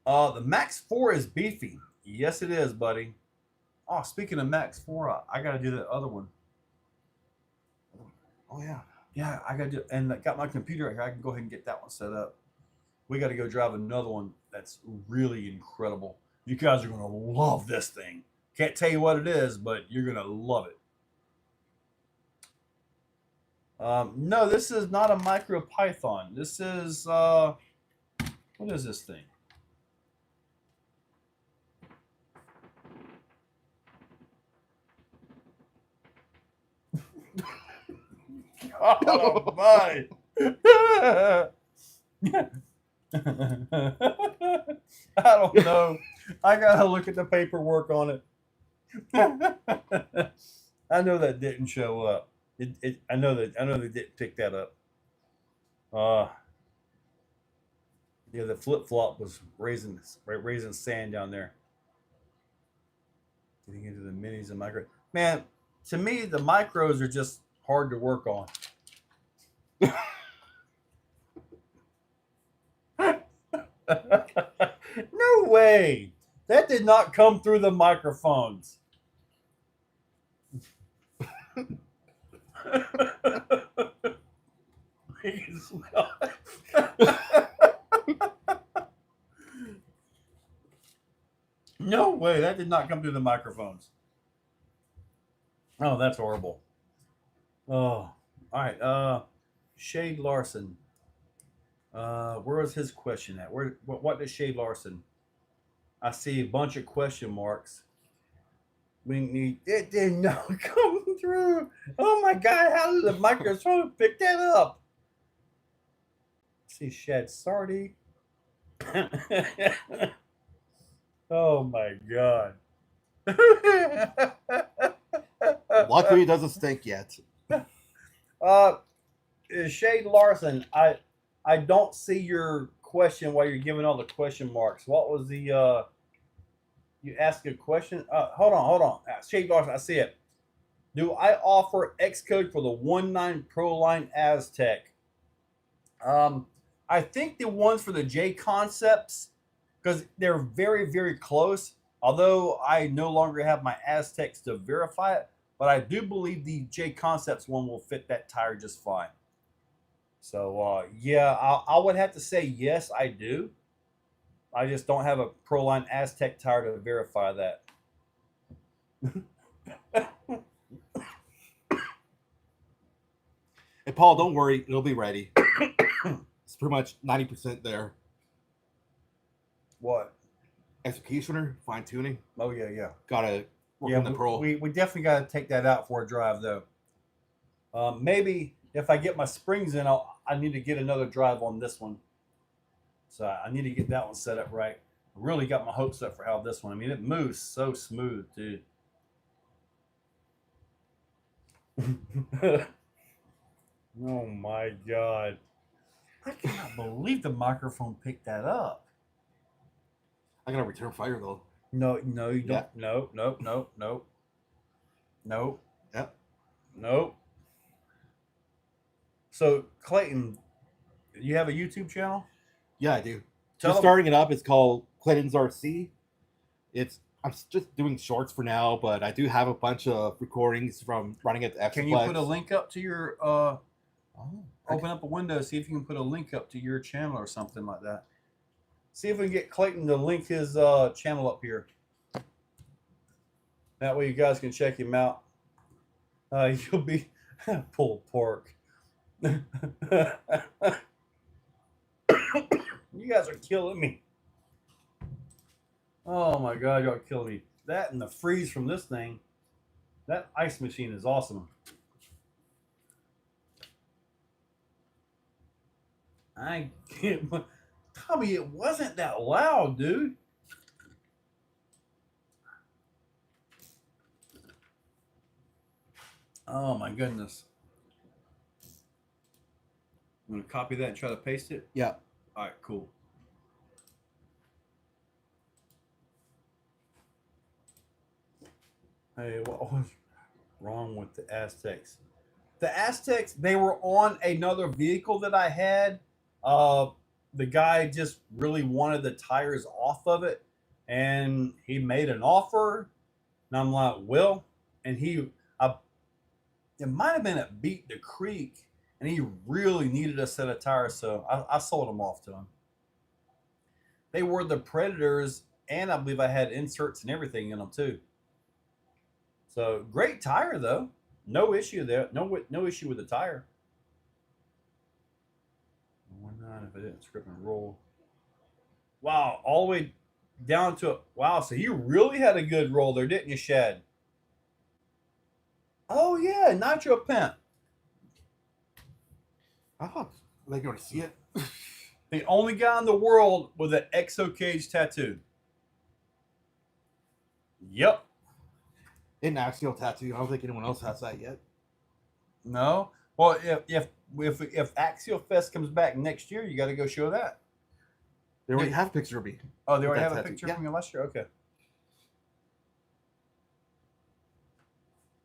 up. The Max 4 is beefy. Yes, it is, buddy. Oh, speaking of Max 4, I got to do that other one. Oh, yeah. Yeah, I got to do, and I got my computer right here. I can go ahead and get that one set up. We got to go drive another one that's really incredible. You guys are going to love this thing. Can't tell you what it is, but you're going to love it. No, this is not a micro python. This is, what is this thing? Oh my! I don't know. I gotta look at the paperwork on it. I know that didn't show up. I know they didn't pick that up. Yeah, the flip flop was raising sand down there. Getting into the minis and micro. Man, to me the micros are just hard to work on. No way. That did not come through the microphones. You can smell it. No way. That did not come through the microphones. Oh, that's horrible. Oh, all right. Shade Larson. Where was his question at? What is Shade Larson? I see a bunch of question marks. It did not come through. Oh my God! How did the microphone pick that up? See Shad Sardi. Oh my God! Luckily, it doesn't stink yet. Shade Larson, I don't see your question while you're giving all the question marks. What was the you asked a question? Hold on. Shade Larson, I see it. Do I offer Xcode for the 1.9 Pro line Aztec? I think the ones for the J Concepts, because they're very, very close. Although I no longer have my Aztecs to verify it, but I do believe the J Concepts one will fit that tire just fine. So, yeah, I would have to say yes, I do. I just don't have a Proline Aztec tire to verify that. Hey, Paul, don't worry. It'll be ready. It's pretty much 90% there. What? Executioner, fine tuning. Oh, yeah. Gotta work on the Pro. We definitely got to take that out for a drive, though. Maybe if I get my springs in, I need to get another drive on this one. So I need to get that one set up right. I really got my hopes up for how this one. I mean, it moves so smooth, dude. Oh my God. I cannot believe the microphone picked that up. I gotta return fire though. No, you don't. Yeah. No. Yep. Nope. So Clayton, you have a YouTube channel? Yeah, I do. Tell Just them- starting it up. It's called Clayton's RC. I'm just doing shorts for now, but I do have a bunch of recordings from running at the Exo Can you Fest. put a link up to your Oh, open up a window, see if you can put a link up to your channel or something like that. See if we can get Clayton to link his channel up here. That way you guys can check him out. You'll be pulled pork. You guys are killing me. Oh my god, y'all killing me. That and the freeze from this thing. That ice machine is awesome. I can't. Tommy, it wasn't that loud, dude. Oh my goodness. I'm gonna copy that and try to paste it. yeah. All right, cool. Hey, what was wrong with the Aztecs? The Aztecs, they were on another vehicle that I had. The guy just really wanted the tires off of it, and he made an offer. And I'm like, well, and it might have been at Beat the Creek, and he really needed a set of tires, so I sold them off to him. They were the Predators, and I believe I had inserts and everything in them too. So great tire though, no issue there. No issue with the tire. Why not if I didn't script and roll? Wow, all the way down to it. Wow, so you really had a good roll there, didn't you, Shad? Oh yeah, Nitro Pimp. Oh, they going to see it. The only guy in the world with an Exocaged tattoo. Yep. An axial tattoo. I don't think anyone else has that yet. No. Well, if Exo Fest comes back next year, you got to go show that. They already have a picture of me. Oh, they already that have a tattoo. picture Yeah. from you last year? Okay.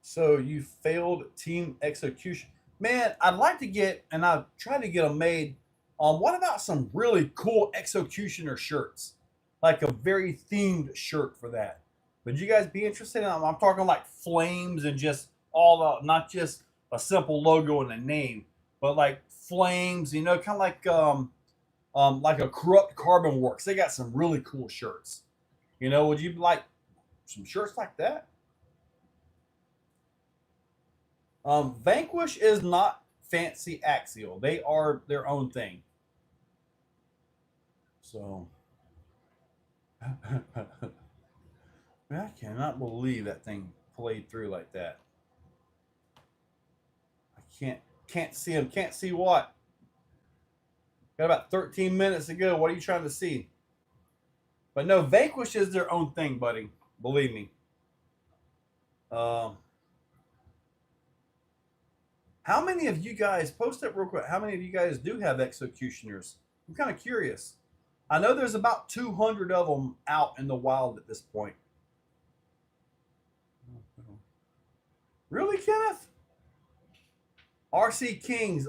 So you failed team execution. Man, I'd like to get, and I've tried to get them made. What about some really cool executioner shirts? Like a very themed shirt for that. Would you guys be interested in? I'm talking like flames and just all out, not just a simple logo and a name, but like flames, you know, kind of like a Corrupt Carbon Works. They got some really cool shirts. You know, would you like some shirts like that? Vanquish is not fancy axial. They are their own thing. So, I cannot believe that thing played through like that. I can't see him. Can't see what? Got about 13 minutes to go. What are you trying to see? But no, Vanquish is their own thing, buddy. Believe me. How many of you guys, post it real quick, how many of you guys do have executioners? I'm kind of curious. I know there's about 200 of them out in the wild at this point. Really, Kenneth? RC Kings.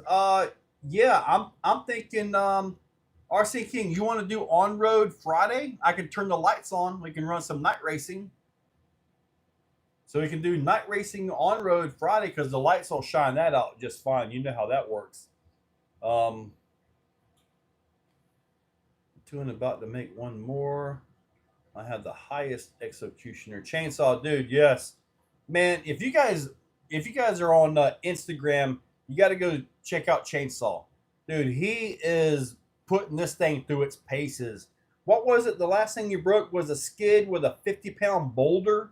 Yeah, I'm thinking RC King, you want to do on-road Friday? I can turn the lights on. We can run some night racing. So we can do night racing on-road Friday because the lights will shine that out just fine. You know how that works. Two and about to make one more. I have the highest executioner chainsaw, dude. Yes, man. If you guys are on Instagram, you got to go check out Chainsaw, dude. He is putting this thing through its paces. What was it? The last thing you broke was a skid with a 50-pound boulder.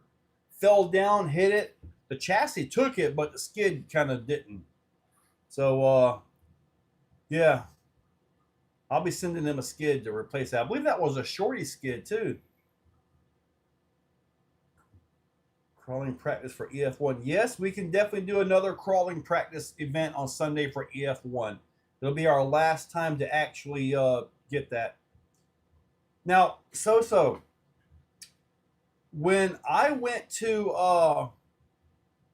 Fell down, hit it. The chassis took it, but the skid kind of didn't. So, yeah. I'll be sending them a skid to replace that. I believe that was a shorty skid, too. Crawling practice for EF1. Yes, we can definitely do another crawling practice event on Sunday for EF1. It'll be our last time to actually get that. Now, when I went to,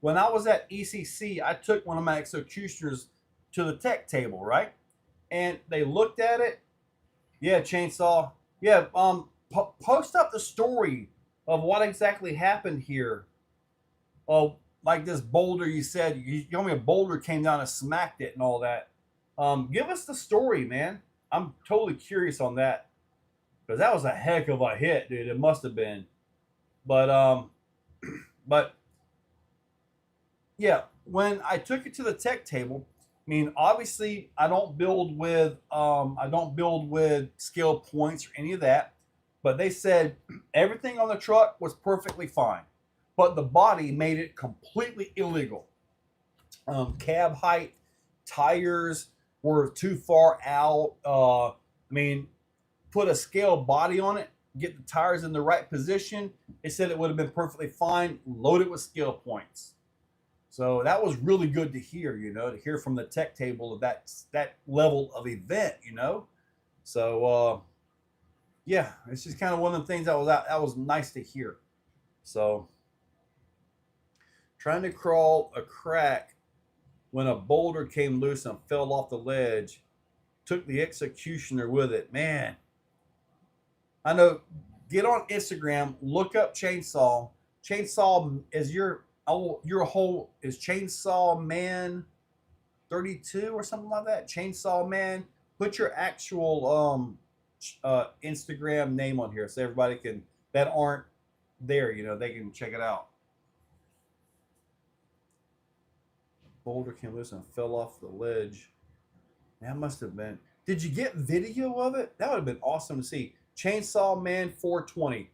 when I was at ECC, I took one of my executioners to the tech table, right? And they looked at it. Yeah, Chainsaw. Yeah, post up the story of what exactly happened here. Oh, like this boulder you said, you told me a boulder came down and smacked it and all that. Give us the story, man. I'm totally curious on that because that was a heck of a hit, dude. It must have been. But but yeah, when I took it to the tech table, I mean, obviously, I don't build with scale points or any of that. But they said everything on the truck was perfectly fine, but the body made it completely illegal. Cab height, tires were too far out. I mean, put a scale body on it, get the tires in the right position. They said it would have been perfectly fine, loaded with scale points. So that was really good to hear, to hear from the tech table of that level of event, So yeah, it's just kind of one of the things that was nice to hear. So trying to crawl a crack when a boulder came loose and fell off the ledge, took the executioner with it. Man, I know. Get on Instagram, look up Chainsaw. Chainsaw is your whole is Chainsaw Man 32 or something like that. Chainsaw Man. Put your actual Instagram name on here so everybody can that aren't there, they can check it out. Boulder came loose and fell off the ledge. That must have been. Did you get video of it? That would have been awesome to see. Chainsaw Man 420.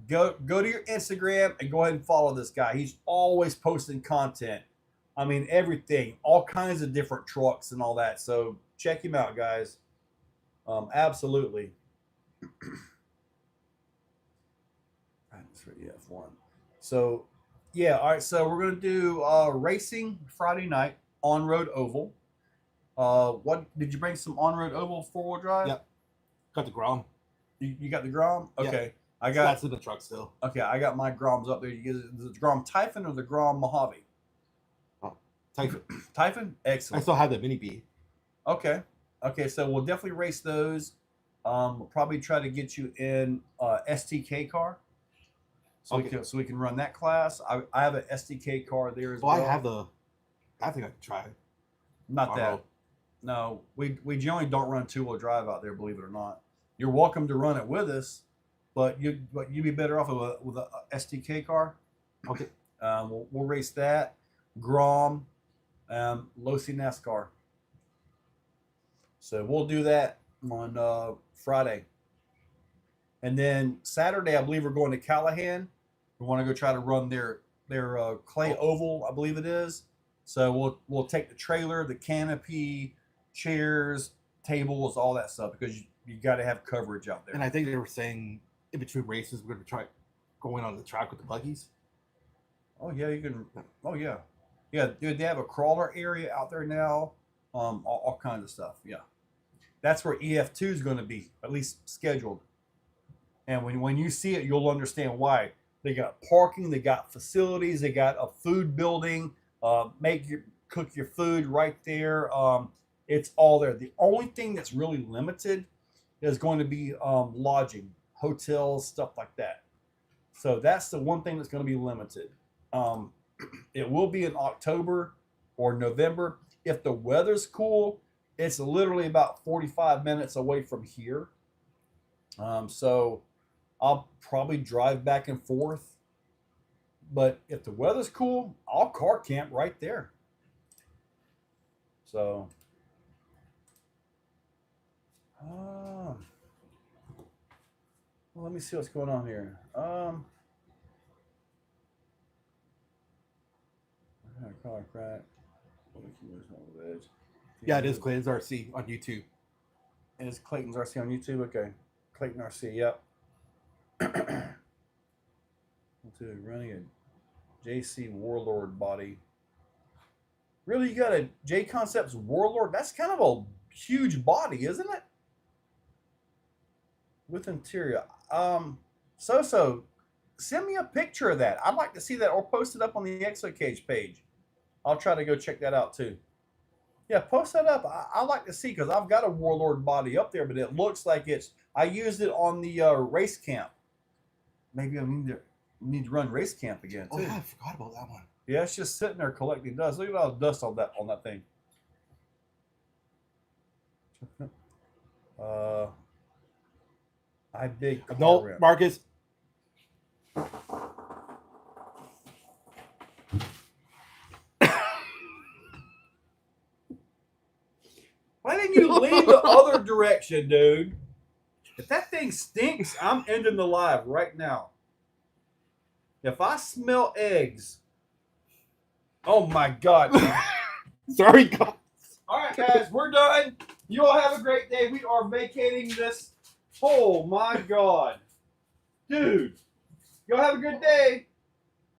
Go to your Instagram and go ahead and follow this guy. He's always posting content. I mean, everything, all kinds of different trucks and all that. So check him out, guys. Absolutely. That's for EF1. So, yeah, all right. So we're gonna do racing Friday night on road oval. What did you bring? Some on road oval 4-wheel drive? Yep. Got the Grom. You got the Grom? Okay. Yeah. I got That's in the truck still. Okay, I got my Groms up there. You get the Grom Typhon or the Grom Mojave? Oh, Typhon. Typhon? Excellent. I still have the Mini B. Okay. Okay, so we'll definitely race those. We'll probably try to get you in STK car. So Okay. we can run that class. I have an STK car there as well. I think I can try it. Not that. No, we generally don't run 2-wheel drive out there, believe it or not. You're welcome to run it with us, but you'd be better off with a STK car. Okay. We'll race that. Grom, Losi NASCAR. So we'll do that on Friday. And then Saturday, I believe we're going to Callahan. We want to go try to run their clay oval, I believe it is. So we'll take the trailer, the canopy, chairs, tables, all that stuff because you got to have coverage out there. And I think they were saying in between races we're going to try going on the track with the buggies. Oh yeah, you can. Oh yeah, yeah. Dude, they have a crawler area out there now. All kinds of stuff. Yeah, that's where EF2 is going to be, at least scheduled. And when you see it, you'll understand why. They got parking, they got facilities, they got a food building. Cook your food right there. It's all there. The only thing that's really limited is going to be lodging, hotels, stuff like that. So that's the one thing that's going to be limited. It will be in October or November. If the weather's cool, it's literally about 45 minutes away from here. So I'll probably drive back and forth. But if the weather's cool, I'll car camp right there. So, well, let me see what's going on here. Car crack. Yeah, it is Clayton's RC on YouTube. It is Clayton's RC on YouTube. Okay, Clayton RC. Yep. Running a JC Warlord body. Really, you got a J Concepts Warlord? That's kind of a huge body, isn't it? With interior. So send me a picture of that. I'd like to see that, or post it up on the Exocaged page. I'll try to go check that out too. Yeah, post that up. I like to see, because I've got a Warlord body up there, but it looks like I used it on the race camp. maybe I need to run race camp again too. Oh yeah, I forgot about that one. Yeah, it's just sitting there collecting dust. Look at all the dust on that thing. I dig car No, rim. Marcus. Why didn't you lean the other direction, dude? If that thing stinks, I'm ending the live right now. If I smell eggs, oh my God. Sorry, God. All right, guys, we're done. You all have a great day. We are vacating this. Oh my God. Dude, y'all have a good day.